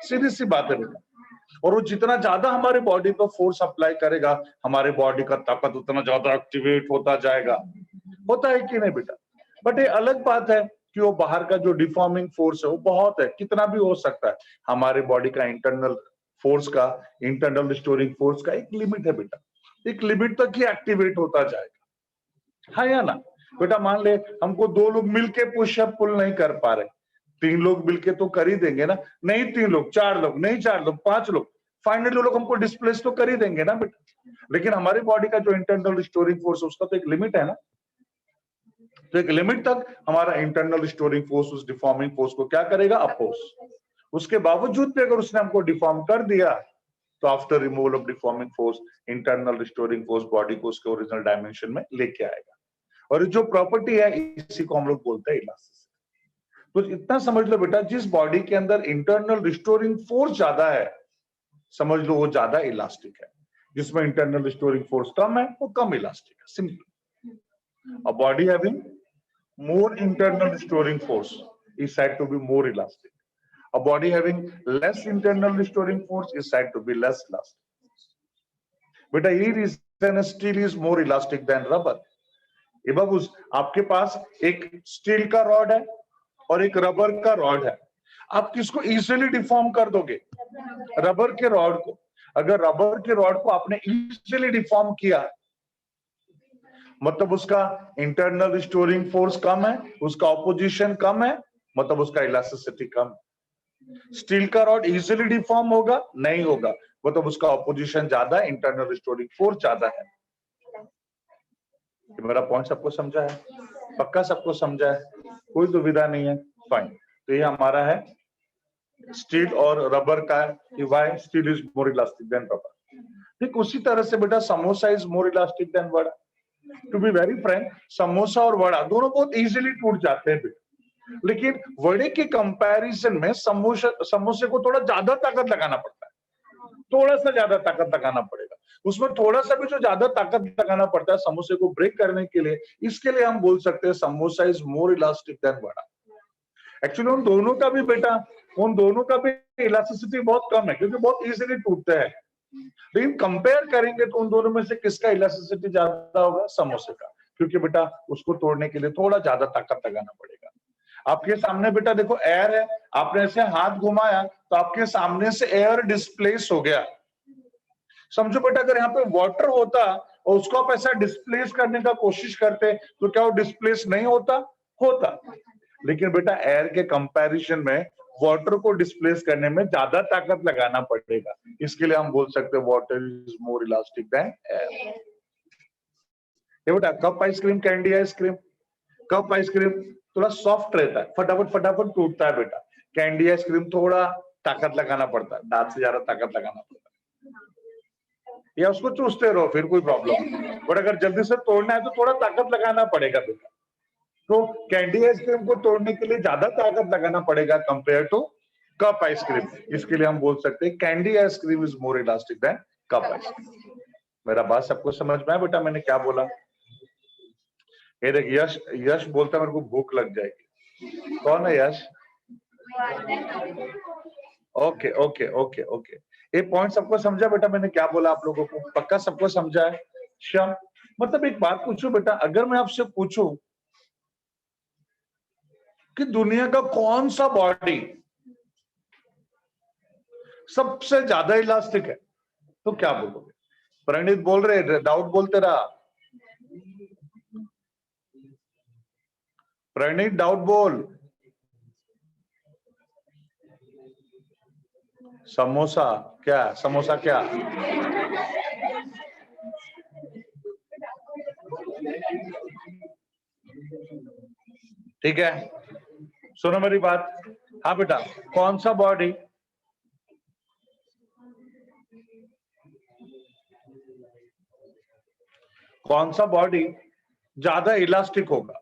सीधी सी बात है बेटा। और वो जितना ज्यादा हमारे बॉडी पर फोर्स अप्लाई करेगा, हमारे बॉडी का ताकत उतना ज्यादा एक्टिवेट होता जाएगा। होता है कि नहीं बेटा? बट ये अलग बात है कि वो बाहर का जो डिफॉर्मिंग फोर्स है वो बहुत है, कितना भी हो सकता है। हमारे बॉडी का इंटरनल फोर्स का, इंटरनल रिस्टोरिंग फोर्स का एक लिमिट है बेटा, एक लिमिट तक ही एक्टिवेट होता जाएगा। हाँ या ना बेटा? मान ले हमको 2 लोग मिलके पुश अप पुल नहीं कर पा रहे, 3 लोग मिलके तो कर ही देंगे ना? नहीं 3 लोग, 4 लोग, नहीं 4 लोग, 5 लोग, फाइनली लोग हमको डिस्प्लेस तो कर ही देंगे ना बेटा। लेकिन हमारी बॉडी का जो इंटरनल रिस्टोरिंग फोर्स उसका तो एक लिमिट है ना। तो एक लिमिट तक हमारा इंटरनल रिस्टोरिंग फोर्स उस डिफॉर्मिंग फोर्स को क्या करेगा? अपोज। उसके बावजूद भी अगर उसने हमको डिफॉर्म कर दिया तो after removal of deforming force internal restoring force body को उसके ओरिजिनल डायमेंशन में लेके आएगा। और जो प्रॉपर्टी है इसी को हम लोग बोलते हैं इलास्टिसिटी। तो इतना समझ लो बेटा, जिस बॉडी के अंदर इंटरनल रिस्टोरिंग फोर्स ज्यादा है, समझ लो वो ज्यादा इलास्टिक है। जिसमें इंटरनल रिस्टोरिंग फोर्स कम है वो कम इलास्टिक है, simple. A body having more internal restoring force is said to be more elastic. A body having less internal restoring force is said to be less elastic. But a reason steel is more elastic than rubber. ये बाबू आपके पास एक स्टील का रॉड है और एक रबर का रॉड है, आप किसको इजीली डिफॉर्म कर दोगे? रबर के रॉड को। अगर रबर के रॉड को आपने इजीली डिफॉर्म किया मतलब उसका इंटरनल रिस्टोरिंग फोर्स कम है, उसका ऑपोजिशन कम है, मतलब उसका इलास्टिसिटी कम है। स्टील का रॉड इजीली डिफॉर्म होगा? नहीं होगा, मतलब उसका ऑपोजिशन ज्यादा है, इंटरनल रिस्टोरिंग फोर्स ज्यादा है। मेरा पॉइंट सबको समझा है? पक्का सबको समझा है? कोई दुविधा नहीं है? फाइन। तो ये हमारा है स्टील और रबर का, why steel is more elastic than rubber. ठीक उसी तरह से बेटा samosa is more elastic than vada. To be very frank, samosa और वड़ा दोनों बहुत इजीली टूट जाते हैं, लेकिन वड़े के कंपैरिजन में समोसे को थोड़ा ज्यादा ताकत लगाना पड़ता है, थोड़ा सा ज्यादा ताकत लगाना पड़ेगा। उसमें थोड़ा सा भी जो ज्यादा ताकत लगाना पड़ता है समोसे को ब्रेक करने के लिए, इसके लिए हम बोल सकते हैं samosa is more elastic than vada. Actually उन दोनों का भी बेटा, उन दोनों का भी इलास्टिसिटी बहुत कम है क्योंकि बहुत इजीली टूटते हैं। लेकिन कंपेयर करेंगे तो उन दोनों में से किसका इलास्टिसिटी ज्यादा होगा? समोसे का, क्योंकि बेटा उसको तोड़ने के लिए थोड़ा ज्यादा ताकत लगाना पड़ेगा। आपके सामने बेटा देखो एयर है, आपने ऐसे हाथ घुमाया तो आपके सामने से एयर डिस्प्लेस हो गया। समझो बेटा अगर यहाँ पे वाटर होता और उसको आप ऐसा डिस्प्लेस करने का कोशिश करते तो क्या वो डिस्प्लेस नहीं होता? होता। लेकिन बेटा एयर के कंपैरिजन में वाटर को डिस्प्लेस करने में ज्यादा ताकत लगाना पड़ेगा, इसके लिए हम बोल सकते हैं water is more elastic than air. ये बेटा cup ice cream, candy ice cream, cup ice cream थोड़ा सॉफ्ट रहता है, फटाफट फटाफट टूटता है बेटा। कैंडी आइसक्रीम थोड़ा ताकत लगाना पड़ता है, दांत से ज्यादा ताकत लगाना पड़ता है, या उसको चूसते रहो फिर कोई प्रॉब्लम। बट अगर जल्दी से तोड़ना है तो थोड़ा ताकत लगाना पड़ेगा बेटा। तो कैंडी आइसक्रीम को तोड़ने के लिए ज्यादा ताकत लगाना पड़ेगा कंपेयर टू कप आइसक्रीम, इसके लिए हम बोल सकते हैं candy ice cream is more elastic than cup ice cream. मेरा बात सबको समझ में आया बेटा मैंने क्या बोला? ये देख यश, यश बोलता मेरे को भूख लग जाएगी। कौन है यश? ओके ओके ओके ओके, ये पॉइंट सबको समझा बेटा मैंने क्या बोला आप लोगों को? पक्का सबको समझा है? श्योर। मतलब एक बात पूछूं बेटा, अगर मैं आपसे पूछूं कि दुनिया का कौन सा बॉडी सबसे ज्यादा इलास्टिक है तो क्या बोलोगे? प्रणीत बोल रहे, डाउट बोलते रहा। प्रणीत डाउट बोल। समोसा क्या? समोसा क्या? ठीक है, सुनो मेरी बात। हाँ बेटा, कौन सा बॉडी ज्यादा इलास्टिक होगा,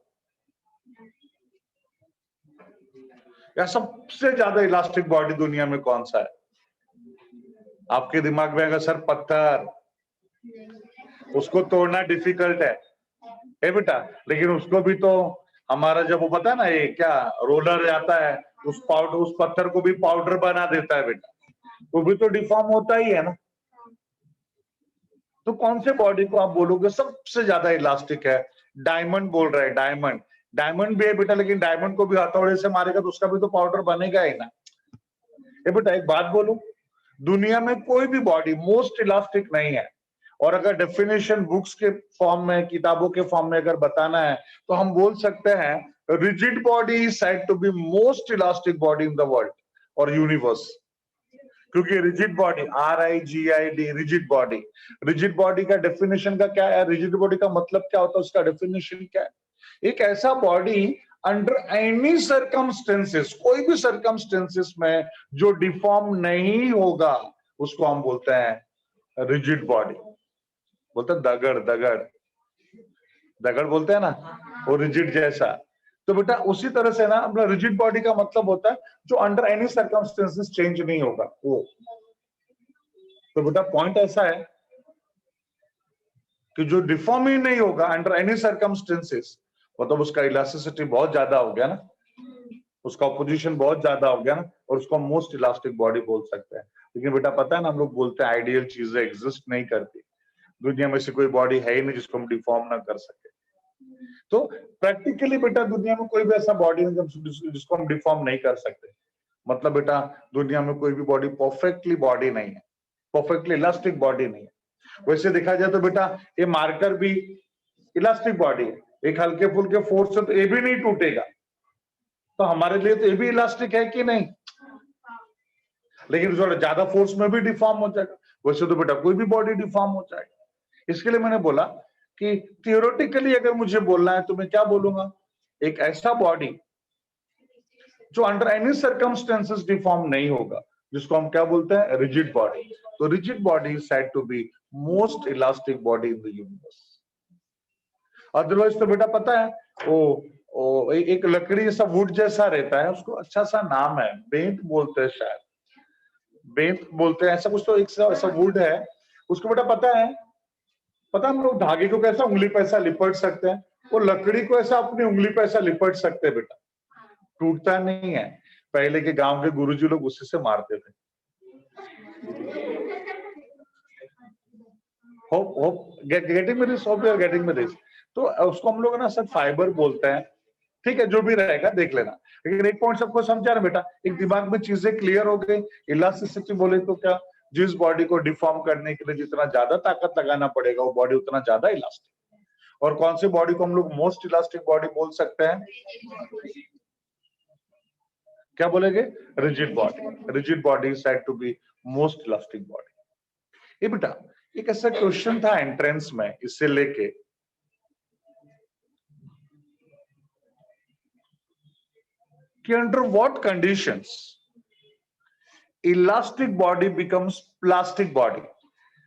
या सबसे ज्यादा इलास्टिक बॉडी दुनिया में कौन सा है? आपके दिमाग में आएगा सर पत्थर, उसको तोड़ना डिफिकल्ट है बेटा, लेकिन उसको भी तो हमारा जब वो पता है ना, ये क्या रोलर आता है, उस पत्थर को भी पाउडर बना देता है बेटा, वो भी तो डिफॉर्म होता ही है ना। तो कौन से बॉडी को आप बोलोगे सबसे ज्यादा इलास्टिक है? डायमंड बोल रहे हैं, डायमंड भी है बेटा, लेकिन डायमंड को भी हथौड़े से मारेगा तो उसका भी तो पाउडर बनेगा ही ना। ये बेटा एक बात बोलूं, दुनिया में कोई भी बॉडी मोस्ट इलास्टिक नहीं है, और अगर डेफिनेशन बुक्स के फॉर्म में, किताबों के फॉर्म में अगर बताना है तो हम बोल सकते हैं rigid body is said to be most elastic body in the world और यूनिवर्स। क्योंकि rigid body, RIGID, rigid body का डेफिनेशन का क्या है? रिजिड बॉडी का मतलब क्या होता है, उसका डेफिनेशन क्या है? एक ऐसा बॉडी अंडर एनी सर्कमस्टेंसेस, कोई भी सर्कमस्टेंसेस में जो डिफॉर्म नहीं होगा, उसको हम बोलते हैं रिजिड बॉडी। बोलते हैं दगड़ बोलते हैं ना, वो रिजिड जैसा। तो बेटा उसी तरह से ना अपना रिजिड बॉडी का मतलब होता है जो अंडर एनी सर्कमस्टेंसेस चेंज नहीं होगा वो। तो बेटा पॉइंट ऐसा है कि जो डिफॉर्म ही नहीं होगा अंडर एनी सर्कमस्टेंसेस, मतलब उसका इलास्टिसिटी बहुत ज्यादा हो गया ना, उसका ऑपोजिशन बहुत ज्यादा हो गया ना, और उसको मोस्ट इलास्टिक बॉडी बोल सकते हैं। लेकिन बेटा पता है ना, हम लोग बोलते हैं आइडियल चीजें एग्जिस्ट नहीं करती, दुनिया में से कोई बॉडी है ही नहीं जिसको हम डिफॉर्म ना कर सके। तो प्रैक्टिकली बेटा दुनिया में कोई भी ऐसा बॉडी नहीं जिसको हम डिफॉर्म नहीं कर सकते। मतलब बेटा दुनिया में कोई भी बॉडी परफेक्टली बॉडी नहीं है, परफेक्टली इलास्टिक बॉडी नहीं है। वैसे देखा जाए तो बेटा ये मार्कर भी इलास्टिक बॉडी है, एक हल्के फुल्के फोर्स से तो ये भी नहीं टूटेगा, तो हमारे लिए तो ये भी इलास्टिक है कि नहीं? लेकिन थोड़ा ज्यादा फोर्स में भी डिफॉर्म हो जाएगा। वैसे तो बेटा कोई भी बॉडी डिफॉर्म हो जाएगा। इसके लिए मैंने बोला कि थियोरेटिकली अगर मुझे बोलना है तो मैं क्या बोलूंगा, एक ऐसा बॉडी जो अंडर एनी सर्कमस्टेंसेस डिफॉर्म नहीं होगा, जिसको हम क्या बोलते हैं, रिजिड बॉडी। तो rigid body is said to be most elastic body in the universe. Otherwise तो बेटा पता है वो एक लकड़ी जैसा वुड जैसा रहता है, उसको अच्छा सा नाम है, बेंत बोलते हैं शायद, बेंत बोलते हैं ऐसा कुछ, तो एक ऐसा वुड है उसको बेटा पता हम लोग धागे को कैसा उंगली पे ऐसा लिपट सकते हैं, वो लकड़ी को ऐसा अपनी उंगली पे ऐसा लिपट सकते हैं बेटा, टूटता नहीं है। पहले के गांव के गुरुजी लोग उसी से मारते थे। Hope getting me this, hope you are getting me this. तो उसको हम लोग ना सब फाइबर बोलते हैं, ठीक है, जो भी रहेगा देख लेना। लेकिन एक पॉइंट सबको समझा ना बेटा, एक दिमाग में चीजें क्लियर हो गई। इलास्टिसिटी बोले तो क्या, जिस बॉडी को डिफॉर्म करने के लिए जितना ज्यादा ताकत लगाना पड़ेगा वो बॉडी उतना ज्यादा इलास्टिक। और कौन सी बॉडी को हम लोग मोस्ट इलास्टिक बॉडी बोल सकते हैं? क्या बोलेंगे? Rigid body. Rigid body is said to be most elastic body. ये बेटा एक ऐसा क्वेश्चन था एंट्रेंस में, इससे लेके कि under what conditions elastic body becomes plastic body.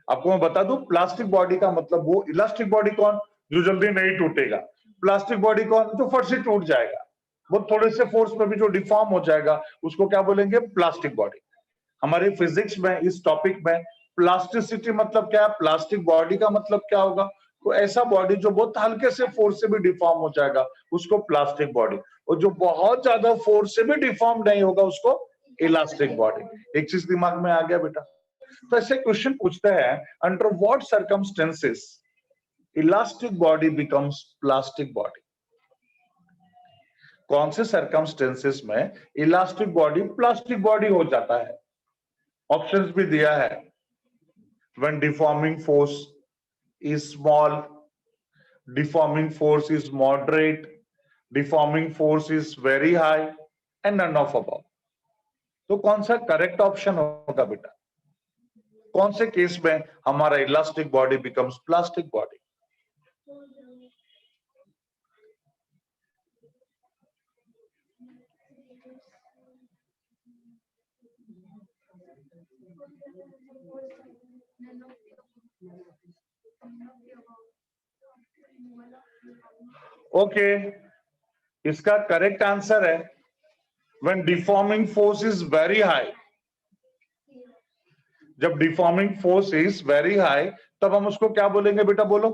आपको मैं बता दूं, प्लास्टिक बॉडी का मतलब वो, इलास्टिक बॉडी कौन, जो जल्दी नहीं टूटेगा, प्लास्टिक बॉडी कौन, जो फट से टूट जाएगा, वो थोड़े से फोर्स में भी जो डिफॉर्म हो जाएगा, उसको क्या बोलेंगे, प्लास्टिक बॉडी। हमारे फिजिक्स में इस टॉपिक में प्लास्टिसिटी मतलब क्या है, प्लास्टिक बॉडी का मतलब क्या होगा, तो ऐसा बॉडी जो बहुत हल्के से फोर्स से भी डिफॉर्म हो जाएगा उसको प्लास्टिक बॉडी, और जो बहुत ज्यादा फोर्स से भी डिफॉर्म नहीं होगा उसको इलास्टिक बॉडी। एक चीज दिमाग में आ गया बेटा? तो ऐसे क्वेश्चन पूछते हैं, under what circumstances elastic body becomes plastic body. कौन से सर्कमस्टेंसेस में इलास्टिक बॉडी प्लास्टिक बॉडी हो जाता है? ऑप्शंस भी दिया है, when deforming force is small, deforming force is moderate, deforming force is very high, and none of above. तो कौन सा करेक्ट ऑप्शन होगा बेटा? कौन से केस में हमारा elastic body becomes plastic body? Okay, इसका करेक्ट आंसर है when deforming force is very high. जब deforming force is very high तब हम उसको क्या बोलेंगे बेटा? बोलो।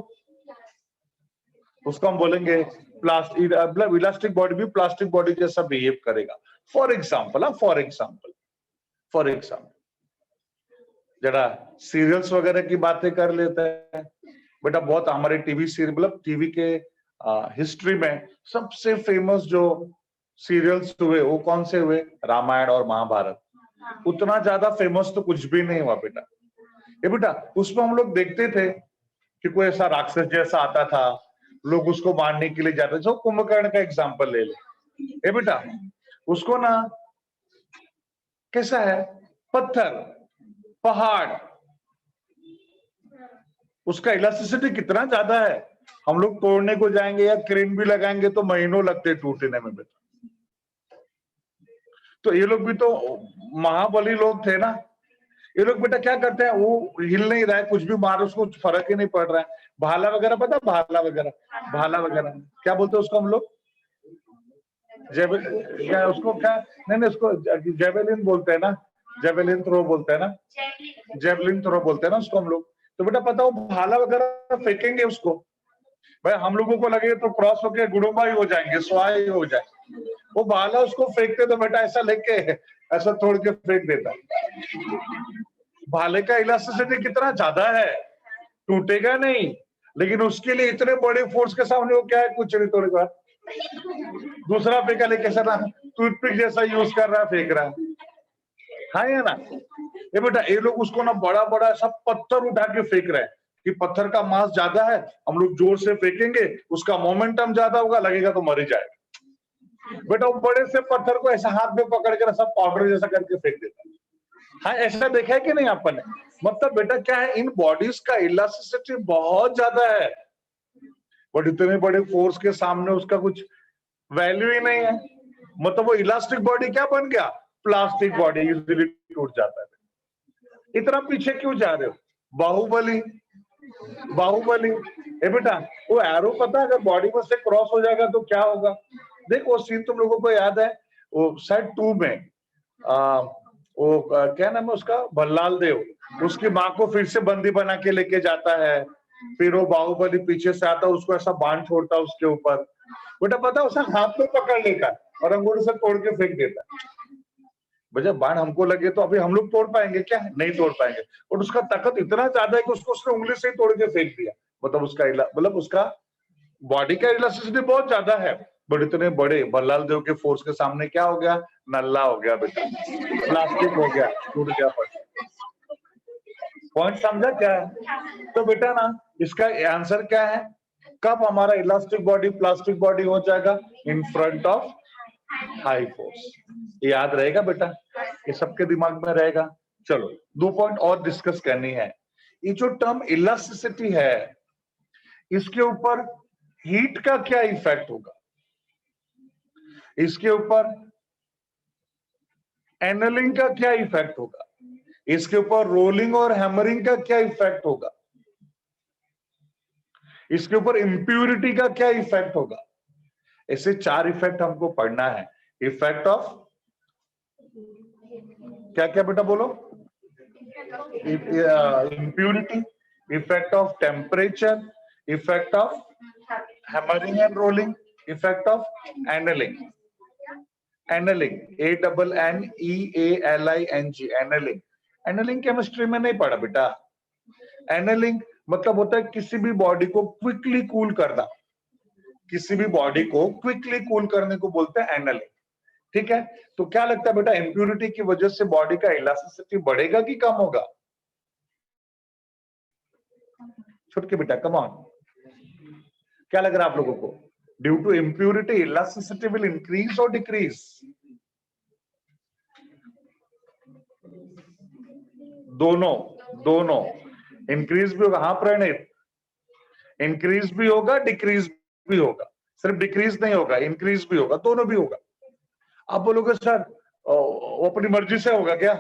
उसको हम बोलेंगे प्लास्टिक, मतलब इलास्टिक बॉडी भी प्लास्टिक बॉडी जैसा बिहेव करेगा। फॉर एग्जाम्पल फॉर एग्जाम्पल जरा सीरियल्स वगैरह की बातें कर लेते हैं बेटा। बहुत हमारे टीवी सीरियल, मतलब टीवी के हिस्ट्री में सबसे फेमस जो सीरियल्स हुए वो कौन से हुए? रामायण और महाभारत। उतना ज्यादा फेमस तो कुछ भी नहीं हुआ बेटा। ये बेटा उसमें हम लोग देखते थे कि कोई ऐसा राक्षस जैसा आता था, लोग उसको मारने के लिए जाते थे। कुंभकर्ण का एग्जांपल ले ले। ये बेटा उसको ना कैसा है? पत्थर, पहाड़, उसका इलास्टिसिटी कितना ज्यादा है। हम लोग तोड़ने को जाएंगे या क्रेन भी लगाएंगे तो महीनों लगते टूटने में बेटा। तो ये लोग भी तो महाबली लोग थे ना। ये लोग बेटा क्या करते हैं, वो हिल नहीं रहा है, कुछ भी मारो उसको फर्क ही नहीं पड़ रहा है। भाला वगैरह पता? भाला वगैरह क्या बोलते हैं उसको हम लोग? क्या उसको क्या? नहीं, उसको जेवेलिन बोलते हैं ना, जेवेलिन थ्रो बोलते हैं ना, जेवलिन थ्रो बोलते हैं ना उसको हम लोग। तो बेटा पता वो भाला वगैरह फेंकेंगे उसको, भाई हम लोगों को लगे तो क्रॉस होके गुड़ुम्बा ही हो जाएंगे, स्वाहा ही हो जाए। वो भाला उसको फेंकते तो बेटा ऐसा लेके ऐसा तोड़ के फेंक देता। भाले का इलास्टिसिटी कितना ज्यादा है, टूटेगा नहीं। लेकिन उसके लिए इतने बड़े फोर्स के सामने वो क्या है? कुछ नहीं तोड़ेगा। दूसरा फेंका ले कैसा ना टूथपिक जैसा यूज कर रहा है, फेंक रहा है। हाँ या ना? ये बेटा ये लोग उसको ना बड़ा बड़ा ऐसा पत्थर उठा के फेंक रहे हैं कि पत्थर का मास ज्यादा है, हम लोग जोर से फेंकेंगे, उसका मोमेंटम ज्यादा होगा, लगेगा तो मर ही जाएगा। बेटा वो बड़े से पत्थर को ऐसा हाथ में पकड़ के सब पाउडर जैसा करके फेंक देता है। हाँ, ऐसा देखा है कि नहीं आपने? मतलब बेटा क्या है, इन बॉडीज का इलास्टिसिटी बहुत ज्यादा है, बट इतने बड़े फोर्स के सामने उसका कुछ वैल्यू ही नहीं है। मतलब वो इलास्टिक बॉडी क्या बन गया? प्लास्टिक बॉडी, इजीली टूट जाता है। इतना पीछे क्यों जा रहे हो? बाहुबली ए बेटा वो एरो पता, अगर बॉडी में से क्रॉस हो जाएगा तो क्या होगा? देखो सीन तुम लोगों को याद है, वो शायद 2 में क्या नाम है उसका, भल्लाल देव, उसकी माँ को फिर से बंदी बना के लेके जाता है। फिर वो बाहुबली पीछे से आता है, उसको ऐसा बांध छोड़ता है उसके ऊपर। बेटा पता उसे हाथ में पकड़ लेता है और अंगूठे से तोड़ के फेंक देता है। भैया बाण हमको लगे तो अभी हम लोग तोड़ पाएंगे क्या? नहीं तोड़ पाएंगे। और उसका ताकत इतना ज्यादा है कि उसको उसने उंगली से ही तोड़ के फेंक दिया। मतलब उसका बॉडी का इलास्टिसिटी बहुत ज्यादा है, बट इतने बड़े बल्लाल देव के फोर्स के सामने क्या हो गया? नल्ला हो गया बेटा, प्लास्टिक हो गया, टूट गया। पॉइंट समझा क्या है? तो बेटा ना इसका आंसर क्या है? कब हमारा इलास्टिक बॉडी प्लास्टिक बॉडी हो जाएगा? In front of high force. याद रहेगा बेटा, ये सबके दिमाग में रहेगा। चलो 2 पॉइंट और डिस्कस करनी है। ये जो टर्म इलास्टिसिटी है, इसके ऊपर हीट का क्या इफेक्ट होगा? इसके ऊपर एनलिंग का क्या इफेक्ट होगा? इसके ऊपर रोलिंग और हैमरिंग का क्या इफेक्ट होगा? इसके ऊपर इंप्यूरिटी का क्या इफेक्ट होगा? ऐसे 4 इफेक्ट हमको पढ़ना है। इफेक्ट ऑफ क्या क्या बेटा बोलो? impurity, effect of temperature, effect of hammering and rolling, effect of annealing. Annealing, A-N-N-E-A-L-I-N-G, annealing. Annealing chemistry में नहीं पढ़ा बेटा। Annealing मतलब होता है किसी भी बॉडी को क्विकली कूल करना, किसी भी बॉडी को क्विकली कूल करने को बोलते हैं एनलिंग। ठीक है, तो क्या लगता है बेटा, इंप्यूरिटी की वजह से बॉडी का इलास्टिसिटी बढ़ेगा कि कम होगा? छुटके बेटा कम ऑन, क्या लग रहा है आप लोगों को? Due to impurity elasticity will increase और डिक्रीज? दोनों इंक्रीज भी होगा। हाँ प्रणीत, इंक्रीज भी होगा डिक्रीज भी होगा, सिर्फ डिक्रीज नहीं होगा, इंक्रीज भी होगा, दोनों भी होगा। आप बोलोगे सर वो अपनी मर्जी से होगा क्या?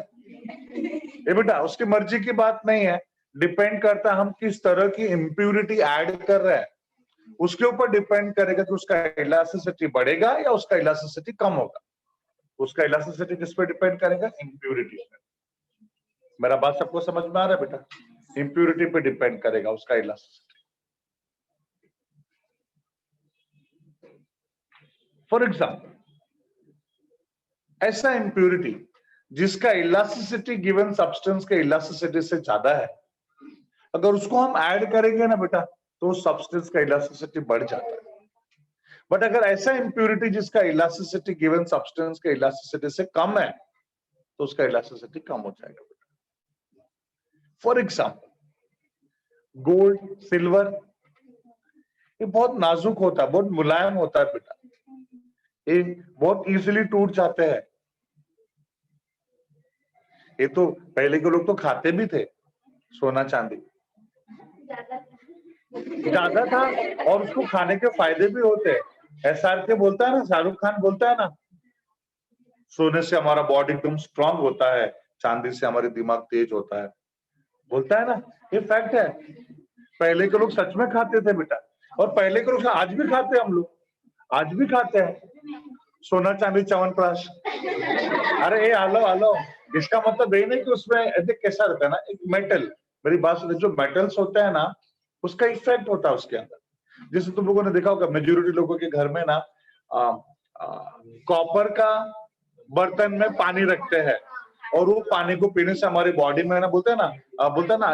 ये बेटा उसकी मर्जी की बात नहीं है, डिपेंड करता है हम किस तरह की इम्प्यूरिटी ऐड कर रहे हैं, उसके ऊपर डिपेंड करेगा कि उसका इलास्टिसिटी बढ़ेगा या उसका इलास्टिसिटी कम होगा। उसका इलास्टिसिटी किस पे डिपेंड करेगा? इम्प्यूरिटी पे। मेरा बात सबको समझ में आ रहा है बेटा? इम्प्यूरिटी पे डिपेंड करेगा उसका इलास्टिसिटी। फॉर एग्जाम्पल ऐसा इम्प्यूरिटी जिसका इलास्टिसिटी गिवन सब्सटेंस के इलास्टिसिटी से ज्यादा है, अगर उसको हम ऐड करेंगे ना बेटा तो सब्सटेंस का इलास्टिसिटी बढ़ जाता है। बट अगर ऐसा इम्प्यूरिटी जिसका इलास्टिसिटी गिवन सब्सटेंस के इलास्टिसिटी से कम है तो उसका इलास्टिसिटी कम हो जाएगा बेटा। फॉर एग्जाम्पल गोल्ड, सिल्वर, ये बहुत नाजुक होता है, बहुत मुलायम होता है बेटा, ये बहुत इजीली टूट जाते हैं। ये तो पहले के लोग तो खाते भी थे सोना चांदी, ज्यादा था और उसको खाने के फायदे भी होते हैं। SRK बोलता है ना, शाहरुख खान बोलता है ना, सोने से हमारा बॉडी एकदम स्ट्रांग होता है, चांदी से हमारे दिमाग तेज होता है, बोलता है ना, ये फैक्ट है। पहले के लोग सच में खाते थे बेटा, और पहले के लोग आज भी खाते हैं, हम लोग आज भी खाते हैं सोना चांदी च्यवनप्राश। अरे ये आलो, इसका मतलब ये नहीं कि उसमें कैसा रहता है ना, एक मेटल, मेरी बात सुनो, जो मेटल्स होते हैं ना उसका इफेक्ट होता है उसके अंदर। जैसे तुम लोगों ने देखा होगा मेजोरिटी लोगों के घर में ना कॉपर का बर्तन में पानी रखते हैं, और वो पानी को पीने से हमारी बॉडी में ना बोलते हैं ना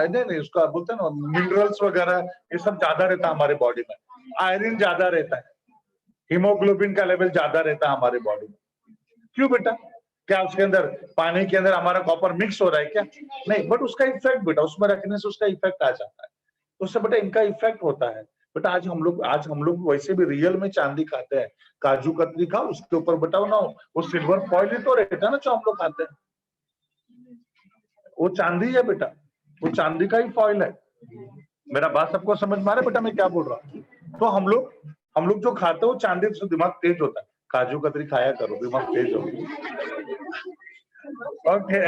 नहीं उसका बोलते हैं ना मिनरल्स वगैरह ये सब ज्यादा रहता है हमारे बॉडी में, आयरन ज्यादा रहता है, हीमोग्लोबिन का लेवल ज्यादा रहता है हमारे बॉडी में। क्यों बेटा? क्या उसके अंदर पानी के अंदर हमारा कॉपर मिक्स हो रहा है क्या? नहीं, बट उसका इफेक्ट बेटा, उसमें रखने से उसका इफेक्ट आ जाता है, तो उससे बेटा इनका इफेक्ट होता है। बेटा आज हम लोग वैसे भी रियल में चांदी खाते हैं, काजू कतरी खाओ, उसके ऊपर बताओ ना वो सिल्वर फॉइल ही तो रहता है ना जो हम लोग खाते हैं, वो चांदी है बेटा, वो चांदी का ही फॉइल है। मेरा बात सबको समझ में आ रहा है बेटा मैं क्या बोल रहा हूँ? तो हम लोग जो खाते हो चांदी से दिमाग तेज होता है, काजू कतरी खाया करो, दिमाग तेज हो। Okay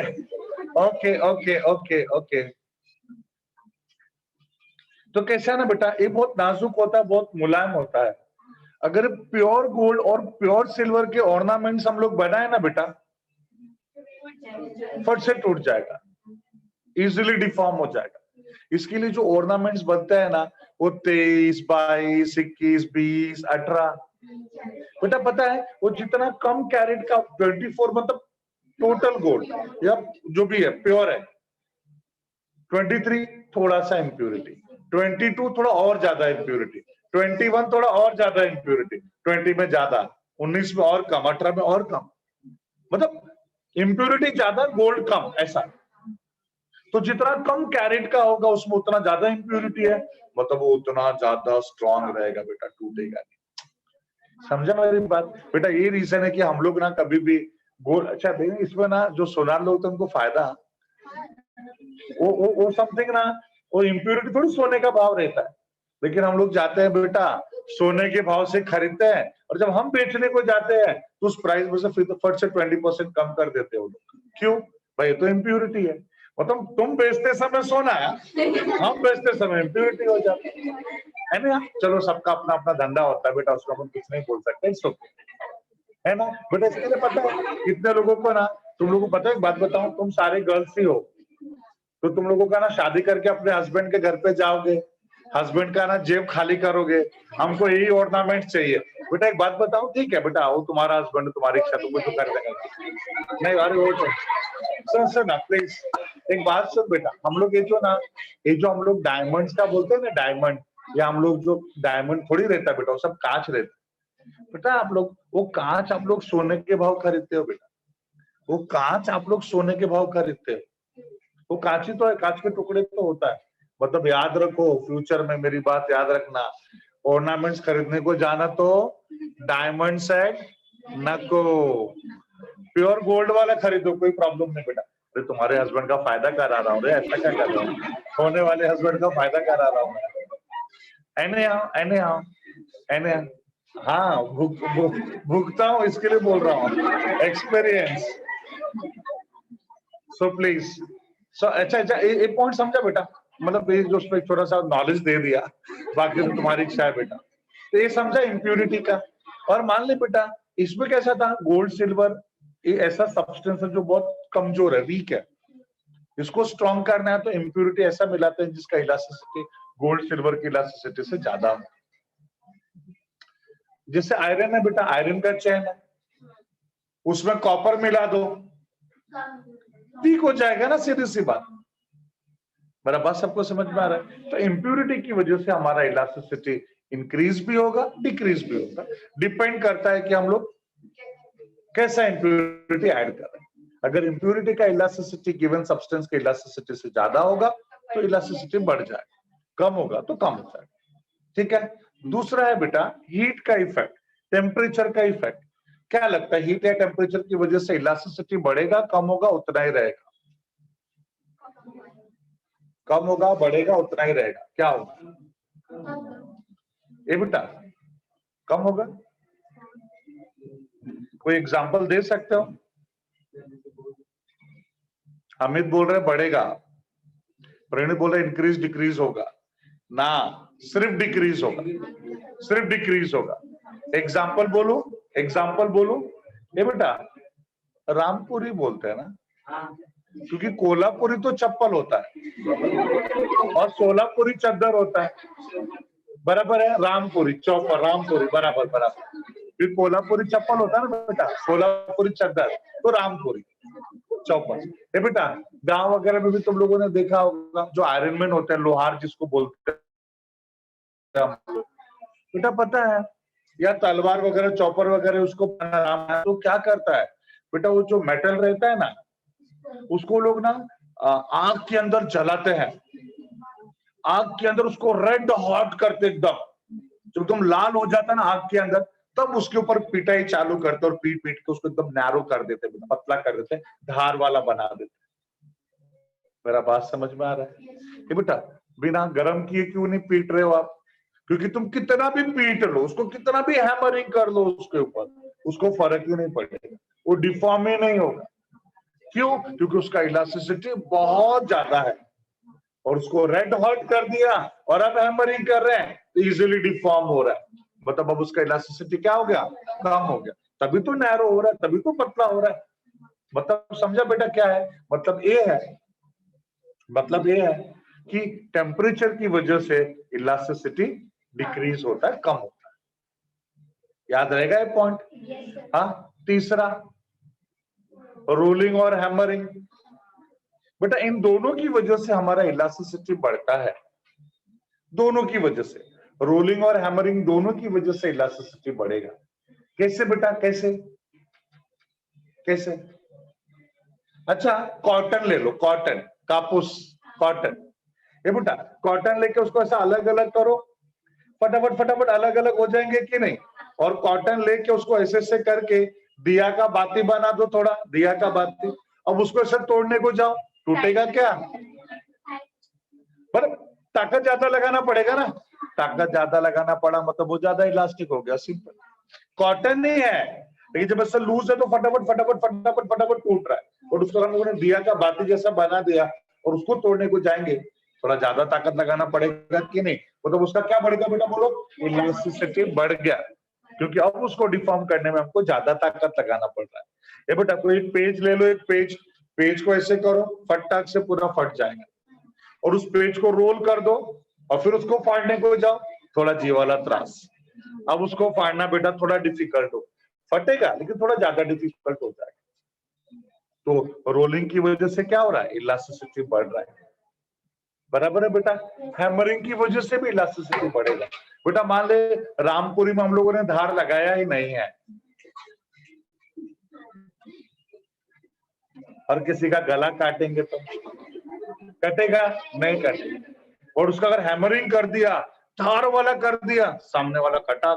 okay okay okay okay. तो कैसा है ना बेटा, ये बहुत नाजुक होता है, बहुत मुलायम होता है। अगर प्योर गोल्ड और प्योर सिल्वर के ऑर्नामेंट्स हम लोग बनाए ना बेटा, फट से टूट जाएगा, इजिली डिफॉर्म हो जाएगा। इसके लिए जो ऑर्नामेंट्स बनते हैं ना वो 23, 22, 21, 20, 18, बेटा पता है वो जितना कम कैरेट का 24 मतलब टोटल गोल्ड या जो भी है प्योर है, 23 थोड़ा सा इम्प्यूरिटी, 22 थोड़ा और ज्यादा इम्प्यूरिटी, 21 थोड़ा और ज्यादा इम्प्यूरिटी, 20 में ज्यादा, 19 में और कम, 18 में और कम, मतलब इम्प्यूरिटी ज्यादा गोल्ड कम, ऐसा। तो जितना कम कैरेट का होगा उसमें उतना ज्यादा इम्प्यूरिटी है, मतलब वो उतना ज्यादा स्ट्रांग रहेगा बेटा, टूटेगा नहीं। समझा मेरी बात बेटा? ये रीजन है कि हम लोग ना कभी भी गोल्ड, अच्छा इसमें ना जो सोनार लोग तो उनको फायदा, वो समथिंग ना, वो इम्प्यूरिटी थोड़ी सोने का भाव रहता है, लेकिन हम लोग जाते हैं बेटा सोने के भाव से खरीदते हैं, और जब हम बेचने को जाते हैं तो उस प्राइस में से फिर फट से 20% कम कर देते हो लोग। क्यों भाई? तो इम्प्यूरिटी है, मतलब तुम बेचते समय सोना है, हम बेचते समय इम्प्यूरिटी हो जाती है ना। चलो सबका अपना अपना धंधा होता है बेटा, उसको अपन कुछ नहीं बोल सकते, है ना बेटा। इसके लिए पता है कितने लोगों को ना, तुम लोगों को पता है एक बात बताऊं, तुम सारे गर्ल्स ही हो, तो तुम लोगों का ना शादी करके अपने हस्बैंड के घर पे जाओगे, हस्बैंड का ना जेब खाली करोगे, हमको यही ऑर्नामेंट चाहिए। बेटा एक बात बताओ, ठीक है बेटा वो तुम्हारा हस्बैंड तुम्हारी इच्छा, तुम कुछ तो कर देगा नहीं, अरे वो तो सुन ना प्लीज, एक बात सुन बेटा, हम लोग ये जो हम लोग डायमंड्स का बोलते हैं ना, डायमंड, या हम लोग जो डायमंड थोड़ी रहता है बेटा, वो सब कांच रहता है बेटा। आप लोग वो कांच आप लोग सोने के भाव खरीदते हो बेटा, वो कांच आप लोग सोने के भाव खरीदते हो, वो कांच ही तो है, कांच के टुकड़े तो होता है। मतलब याद रखो, फ्यूचर में मेरी बात याद रखना, ऑर्नामेंट्स खरीदने को जाना तो डायमंड सेट नको, प्योर गोल्ड वाला खरीदो, कोई प्रॉब्लम नहीं बेटा। तो तुम्हारे हस्बैंड का फायदा करा रहा हूँ रे, ऐसा क्या कर रहा हूँ, होने वाले हस्बैंड का फायदा करा रहा हूँ। एने हाँ भुगता हूँ, इसके लिए बोल रहा हूँ, एक्सपीरियंस। सो प्लीज, सो अच्छा एक पॉइंट समझा बेटा, मतलब ये जो उसमें थोड़ा सा नॉलेज दे दिया, बाकी तो तुम्हारी इच्छा है बेटा। तो ये समझा इम्प्यूरिटी का। और मान ले बेटा इसमें कैसा था, गोल्ड सिल्वर ये ऐसा सब्सटेंस है जो बहुत कमजोर है, वीक है, इसको स्ट्रॉन्ग करना है तो इम्प्यूरिटी ऐसा मिलाते हैं जिसका इलास्टिसिटी गोल्ड सिल्वर की इलास्टिसिटी से ज्यादा हो। जैसे आयरन है बेटा, आयरन का चैन है, उसमें कॉपर मिला दो, वीक हो जाएगा ना, सीधी सी बात। मेरा बात सबको समझ में आ रहा है? तो इम्प्यूरिटी की वजह से हमारा इलास्टिसिटी इंक्रीज भी होगा, डिक्रीज भी होगा, डिपेंड करता है कि हम लोग कैसा इम्प्यूरिटी ऐड कर रहे हैं। अगर इम्प्यूरिटी का इलास्टिसिटी गिवन सब्सटेंस के इलास्टिसिटी से ज्यादा होगा तो इलास्टिसिटी बढ़ जाएगा, कम होगा तो कम हो जाएगा, ठीक है। दूसरा है बेटा हीट का इफेक्ट, टेम्परेचर का इफेक्ट। क्या लगता है हीट या टेम्परेचर की वजह से इलास्टिसिटी बढ़ेगा, कम होगा, उतना ही रहेगा? कम होगा, बढ़ेगा, उतना ही रहेगा, क्या होगा ये बेटा? कम होगा। कोई एग्जांपल दे सकते हो? अमित बोल रहे बढ़ेगा, प्रणीत बोल रहे इंक्रीज डिक्रीज होगा ना, सिर्फ डिक्रीज होगा, सिर्फ डिक्रीज होगा। एग्जाम्पल बोलू, एग्जाम्पल बोलू, ये बेटा रामपुरी बोलते हैं ना, क्योंकि कोल्हापुरी तो चप्पल होता है और सोलापुरी चद्दर होता है, बराबर है। रामपुरी चौपर, रामपुरी बराबर बराबर, फिर कोल्हापुरी चप्पल होता है ना बेटा, सोलापुरी चद्दर तो रामपुरी चौपर। ये बेटा गांव वगैरह में भी तुम लोगों ने देखा होगा जो आयरन मैन होते हैं, लोहार जिसको बोलते हैं बेटा, पता है या तलवार वगैरह चौपर वगैरह उसको तो क्या करता है बेटा, वो जो मेटल रहता है ना उसको लोग ना आग के अंदर जलाते हैं, आग के अंदर उसको रेड हॉट करते, एकदम जब एकदम लाल हो जाता है ना आग के अंदर, तब उसके ऊपर पिटाई चालू करते और पीट पीट के उसको एकदम नैरो कर देते, पतला कर देते, धार वाला बना देते। मेरा बात समझ में आ रहा है? ये बेटा बिना गर्म किए क्यों नहीं पीट रहे हो आप? क्योंकि तुम कितना भी पीट लो उसको, कितना भी हैमरिंग कर लो उसके ऊपर, उसको फर्क ही नहीं पड़ेगा, वो डिफॉर्म ही नहीं होगा। क्यों? क्योंकि उसका इलास्टिसिटी बहुत ज्यादा है और उसको रेड हॉट कर दिया और अब हैमरिंग कर रहे हैं तो इजीली डिफॉर्म हो रहा है, मतलब अब उसका इलास्टिसिटी क्या हो गया, कम हो गया, तभी तो नैरो हो रहा है, तभी तो पतला हो रहा है। मतलब समझा बेटा क्या है? मतलब ये है, मतलब ये है कि टेम्परेचर की वजह से इलास्टिसिटी डिक्रीज होता है, कम होता है। याद रहेगा ये पॉइंट? हाँ। तीसरा रोलिंग और हैमरिंग, बेटा इन दोनों की वजह से हमारा इलास्टिसिटी बढ़ता है, दोनों की वजह से, रोलिंग और हैमरिंग दोनों की वजह से इलास्टिसिटी बढ़ेगा। कैसे बेटा, कैसे कैसे? अच्छा कॉटन ले लो, कॉटन, कापूस, कॉटन। ये बेटा कॉटन लेके उसको ऐसा अलग अलग करो, फटाफट फटाफट अलग अलग हो जाएंगे कि नहीं? और कॉटन लेके उसको ऐसे ऐसे करके दिया का बाती बना दो, थोड़ा दिया का बाती, अब उसको ऐसे तोड़ने को जाओ, टूटेगा क्या? पर ताकत ज्यादा लगाना पड़ेगा ना, ताकत ज्यादा लगाना पड़ा मतलब वो ज्यादा इलास्टिक हो गया, सिंपल। कॉटन नहीं है, लेकिन जब ऐसा लूज है तो फटाफट फटाफट फटाफट फटाफट टूट रहा है, और उसको हम लोगों ने दिया का बाती जैसा बना दिया और उसको तोड़ने को जाएंगे, थोड़ा ज्यादा ताकत लगाना पड़ेगा कि नहीं? मतलब उसका क्या बढ़ेगा बेटा, बोलो? इलास्टिसिटी बढ़ गया, क्योंकि अब उसको डिफॉर्म करने में हमको ज्यादा ताकत लगाना पड़ रहा है। ये बेटा कोई एक पेज ले लो, एक पेज, पेज को ऐसे करो फटाक से पूरा फट जाएगा, और उस पेज को रोल कर दो और फिर उसको फाड़ने को जाओ, थोड़ा जी वाला त्रास। अब उसको फाड़ना बेटा थोड़ा डिफिकल्ट हो, फटेगा लेकिन थोड़ा ज्यादा डिफिकल्ट हो जाएगा। तो रोलिंग की वजह से क्या हो रहा है, इलास्टिसिटी बढ़ रहा है, बराबर है बेटा। हैमरिंग की वजह से भी इलास्टिसिटी बढ़ेगा। बेटा मान ले रामपुरी में हम लोगों ने धार लगाया ही नहीं है, और किसी का गला काटेंगे तो कटेगा नहीं? कटेगा। और उसका अगर हैमरिंग कर दिया, धार वाला कर दिया, सामने वाला कटा,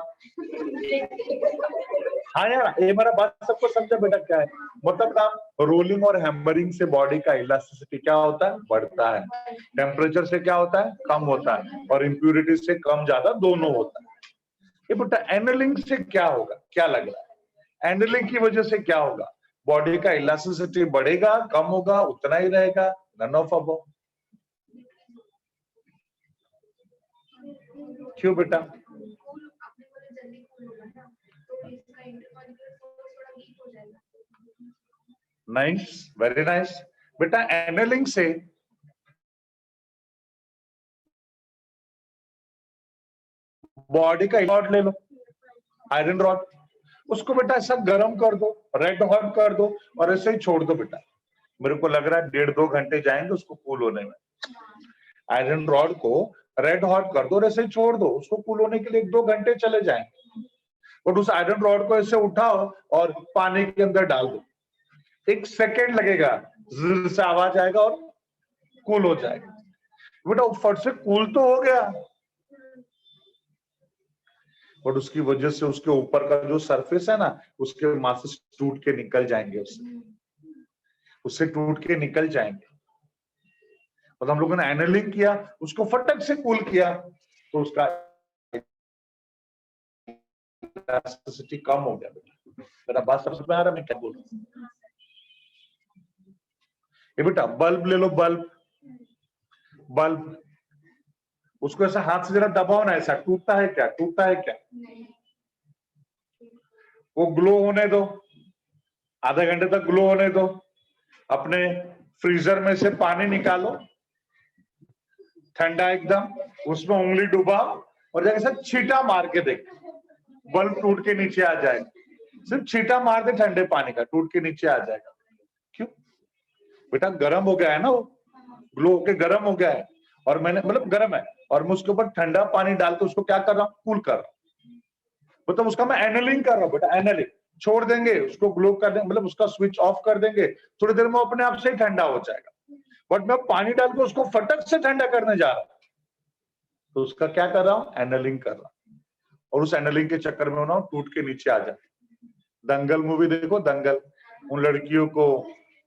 हाँ यार, ये मेरा बात सबको समझा बेटा क्या है? मतलब ना रोलिंग और हैमरिंग से बॉडी का इलास्टिसिटी क्या होता है? बढ़ता है। टेम्परेचर से क्या होता है? कम होता है। और इम्प्यूरिटी से कम ज्यादा दोनों होता है। ये बेटा एनलिंग से क्या होगा? क्या लग रहा है? एनलिंग की वजह से क्या होगा? बॉडी का इलास्टिसिटी बढ़ेगा, कम होगा, उतना ही रहेगा? None of above. क्यों बेटा? कूल आपने बोला जल्दी कूल होगा ना, तो इसका इंटरमॉलिक्यूलर फोर्स थोड़ा वीक हो जाएगा। Nice, very nice. बेटा एनलिंग से बॉडी का रॉड ले लो, आयरन रॉड, उसको बेटा ऐसा गर्म कर दो, रेड हॉट कर दो और ऐसे ही छोड़ दो बेटा। मेरे को लग रहा है 1.5-2 घंटे जाएंगे उसको कूल होने में। आयरन रॉड को रेड हॉट कर दो और ऐसे ही छोड़ दो, उसको कूल होने के लिए 1-2 घंटे चले जाएंगे। और उस आयरन रॉड को ऐसे उठाओ और पानी के अंदर डाल दो, 1 सेकेंड लगेगा, जिर से आवाज आएगा और कूल हो जाएगा। बेटा फट से कूल तो हो गया, और उसकी वजह से उसके ऊपर का जो सरफेस है ना, उसके मासेस टूट के निकल जाएंगे, उससे टूट के निकल जाएंगे। और हम लोगों ने एनलिंग किया, उसको फटक से कूल किया, तो उसका इलास्टिसिटी कम हो गया। बेटा बात समझ में आ रहा है मैं क्या बोल रहा हूँ? ये बेटा बल्ब ले लो, बल्ब उसको ऐसा हाथ से जरा दबाओ ना, ऐसा टूटता है क्या? टूटता है क्या? वो ग्लो होने दो, आधे घंटे तक ग्लो होने दो। अपने फ्रीजर में से पानी निकालो, ठंडा एकदम, उसमें उंगली डुबाओ और जैसे छींटा मार के देखो, बल्ब टूट के नीचे आ जाएगा। सिर्फ छींटा मार दे ठंडे पानी का, टूट के नीचे आ जाएगा। क्यों? बेटा गर्म हो गया है ना, वो ग्लो होके गर्म हो गया है, और मैंने मतलब गर्म है, और मैं उसके ऊपर ठंडा पानी डाल के उसको क्या कर रहा हूँ? कूल कर रहा हूँ। मतलब उसका मैं एनलिंग कर रहा हूँ बेटा, एनलिंग। छोड़ देंगे उसको, ग्लो कर देंगे, मतलब उसका स्विच ऑफ कर देंगे, थोड़ी देर में अपने आप से ही ठंडा हो जाएगा। बट मैं पानी डाल के उसको फटक से ठंडा करने जा रहा हूँ, तो उसका क्या कर रहा हूँ? एनलिंग कर रहा हूँ। और उस एनलिंग के चक्कर में ना टूट के नीचे आ जाए। दंगल मूवी देखो, दंगल, उन लड़कियों को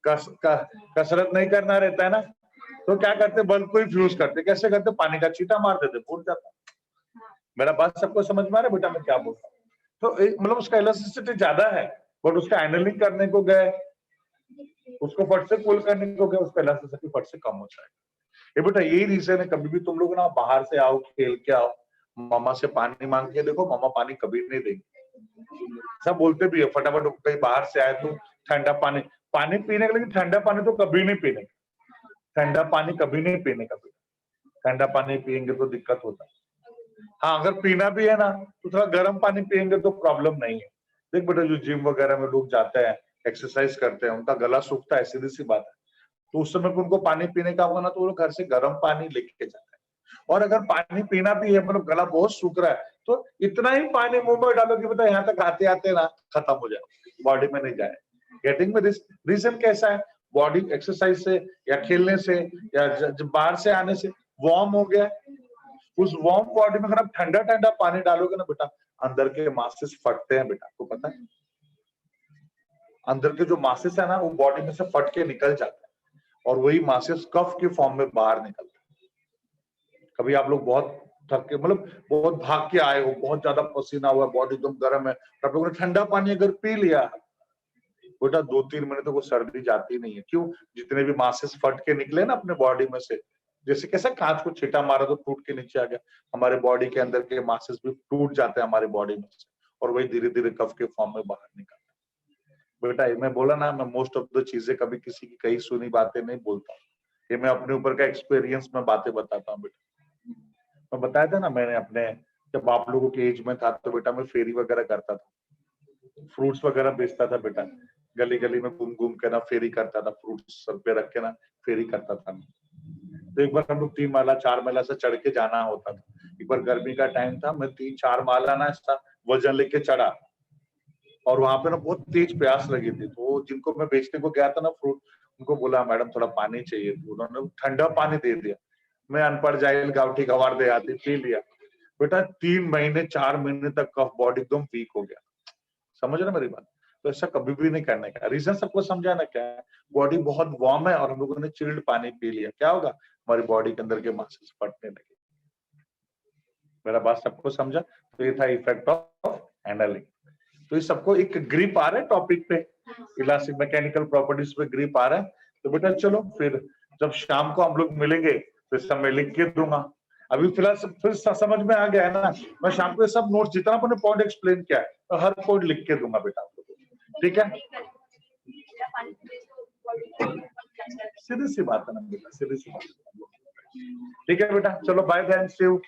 कसरत नहीं करना रहता है ना, तो क्या करते? बल्ब को ही फ्यूज करते। कैसे करते? पानी का छींटा मार देते, फूट जाता। मेरा बात सबको समझ में आ रहा है बेटा मैं क्या बोल रहा हूँ? तो मतलब उसका इलास्टिसिटी ज्यादा है, बट उसका एनलिंग करने को गए, उसको फट से कूल करने को गए, उसका इलास्टिसिटी फट से कम हो जाएगा। ये बेटा यही रीजन है, कभी भी तुम लोग ना बाहर से आओ, खेल के आओ, मामा से पानी मांग के देखो, मामा पानी कभी नहीं देंगे। सब बोलते भी है, फटाफट कहीं बाहर से आए तो ठंडा पानी पानी पीने का, लेकिन ठंडा पानी तो कभी नहीं पीने का। ठंडा पानी कभी नहीं पीने का। ठंडा पानी पियेंगे तो दिक्कत होता है। हाँ, अगर पीना भी है ना तो थोड़ा गर्म पानी पियेंगे तो प्रॉब्लम नहीं है। देख बेटा, जो जिम वगैरह में लोग जाते हैं, एक्सरसाइज करते हैं, उनका गला सूखता है, सीधी सी बात है। तो उस समय उनको पानी पीने का होगा ना, तो वो लोग घर से गर्म पानी लेके जाते हैं। और अगर पानी पीना भी है, मतलब गला बहुत सूख रहा है, तो इतना ही पानी मुंह में डालो कि बेटा यहाँ तक आते आते ना खत्म हो जाए, बॉडी में नहीं जाए। गेटिंग में दिस रीजन कैसा है? बॉडी एक्सरसाइज से या खेलने से या बाहर से आने से वार्म हो गया। उस वार्म बॉडी में अगर आप ठंडा ठंडा पानी डालोगे ना बेटा, अंदर के मासेस फटते हैं बेटा, आपको पता है? अंदर के जो मासेस है ना, वो बॉडी में से फट के निकल जाते हैं, और वही मासेस कफ के फॉर्म में बाहर निकलते हैं। कभी आप लोग बहुत थक के, मतलब बहुत भाग के आए हो, बहुत ज्यादा पसीना हुआ, बॉडी एकदम गर्म है, तो आप लोगों ने ठंडा पानी अगर पी लिया बेटा, 2-3 महीने तक वो सर्दी जाती नहीं है। क्यों? जितने भी मासेस फट के निकले ना अपने बॉडी में से, जैसे कैसे कांच को छींटा मारा तो टूट के नीचे आ गया, हमारे बॉडी के अंदर के मासेस भी टूट जाते हैं हमारे बॉडी में से, और वही धीरे धीरे कफ के फॉर्म में बाहर निकलते हैं। बेटा मैं बोला ना, मैं मोस्ट ऑफ द चीजें कभी किसी की कही सुनी बातें नहीं बोलता, ये मैं अपने ऊपर का एक्सपीरियंस में बातें बताता हूँ बेटा। मैं बताया था ना, मैंने अपने जब आप लोगों के एज में था तो बेटा मैं फेरी वगैरह करता था, फ्रूट्स वगैरह बेचता था बेटा, गली गली में घूम घूम के ना फेरी करता था, फ्रूट्स सर पे रख के ना फेरी करता था। तो एक बार हम लोग 3 माला 4 माला से चढ़ के जाना होता था। एक बार गर्मी का टाइम था, मैं 3-4 माला ना ऐसा वजन लेके चढ़ा, और वहां पे ना बहुत तेज प्यास लगी थी, तो जिनको मैं बेचने को गया था ना फ्रूट, उनको बोला मैडम थोड़ा पानी चाहिए, तो उन्होंने ठंडा पानी दे दिया। मैं अनपढ़ जाहिल गावठी गवार देहाती पी लिया बेटा। 3 महीने 4 महीने तक कफ बॉडी एकदम वीक हो गया, समझ रहे मेरी बात? तो ऐसा कभी भी नहीं करने का। रीजन सबको समझाना क्या है, बॉडी बहुत वार्म है और हम लोगों ने चिल्ड पानी पी लिया, क्या होगा, हमारी बॉडी के अंदर के मसल्स फटने लगे। मेरा बात सबको समझा? तो ये था इफेक्ट ऑफ हैंडलिंग। तो ये सबको एक ग्रिप आ रहा है टॉपिक पे, इलास्टिक मैकेनिकल प्रॉपर्टीज पे ग्रिप आ रहा है। तो बेटा चलो फिर जब शाम को हम लोग मिलेंगे तो सब मैं लिख के दूंगा। अभी फिलहाल फिर समझ में आ गया है ना, मैं शाम को ये सब नोट्स जितना मैंने पॉइंट एक्सप्लेन किया है तो हर पॉइंट लिख के दूंगा बेटा आप लोगों को, ठीक है? सीधी सी बात है ना बेटा, सीधी सी बात। ठीक है बेटा, चलो बाय देन, सी यू।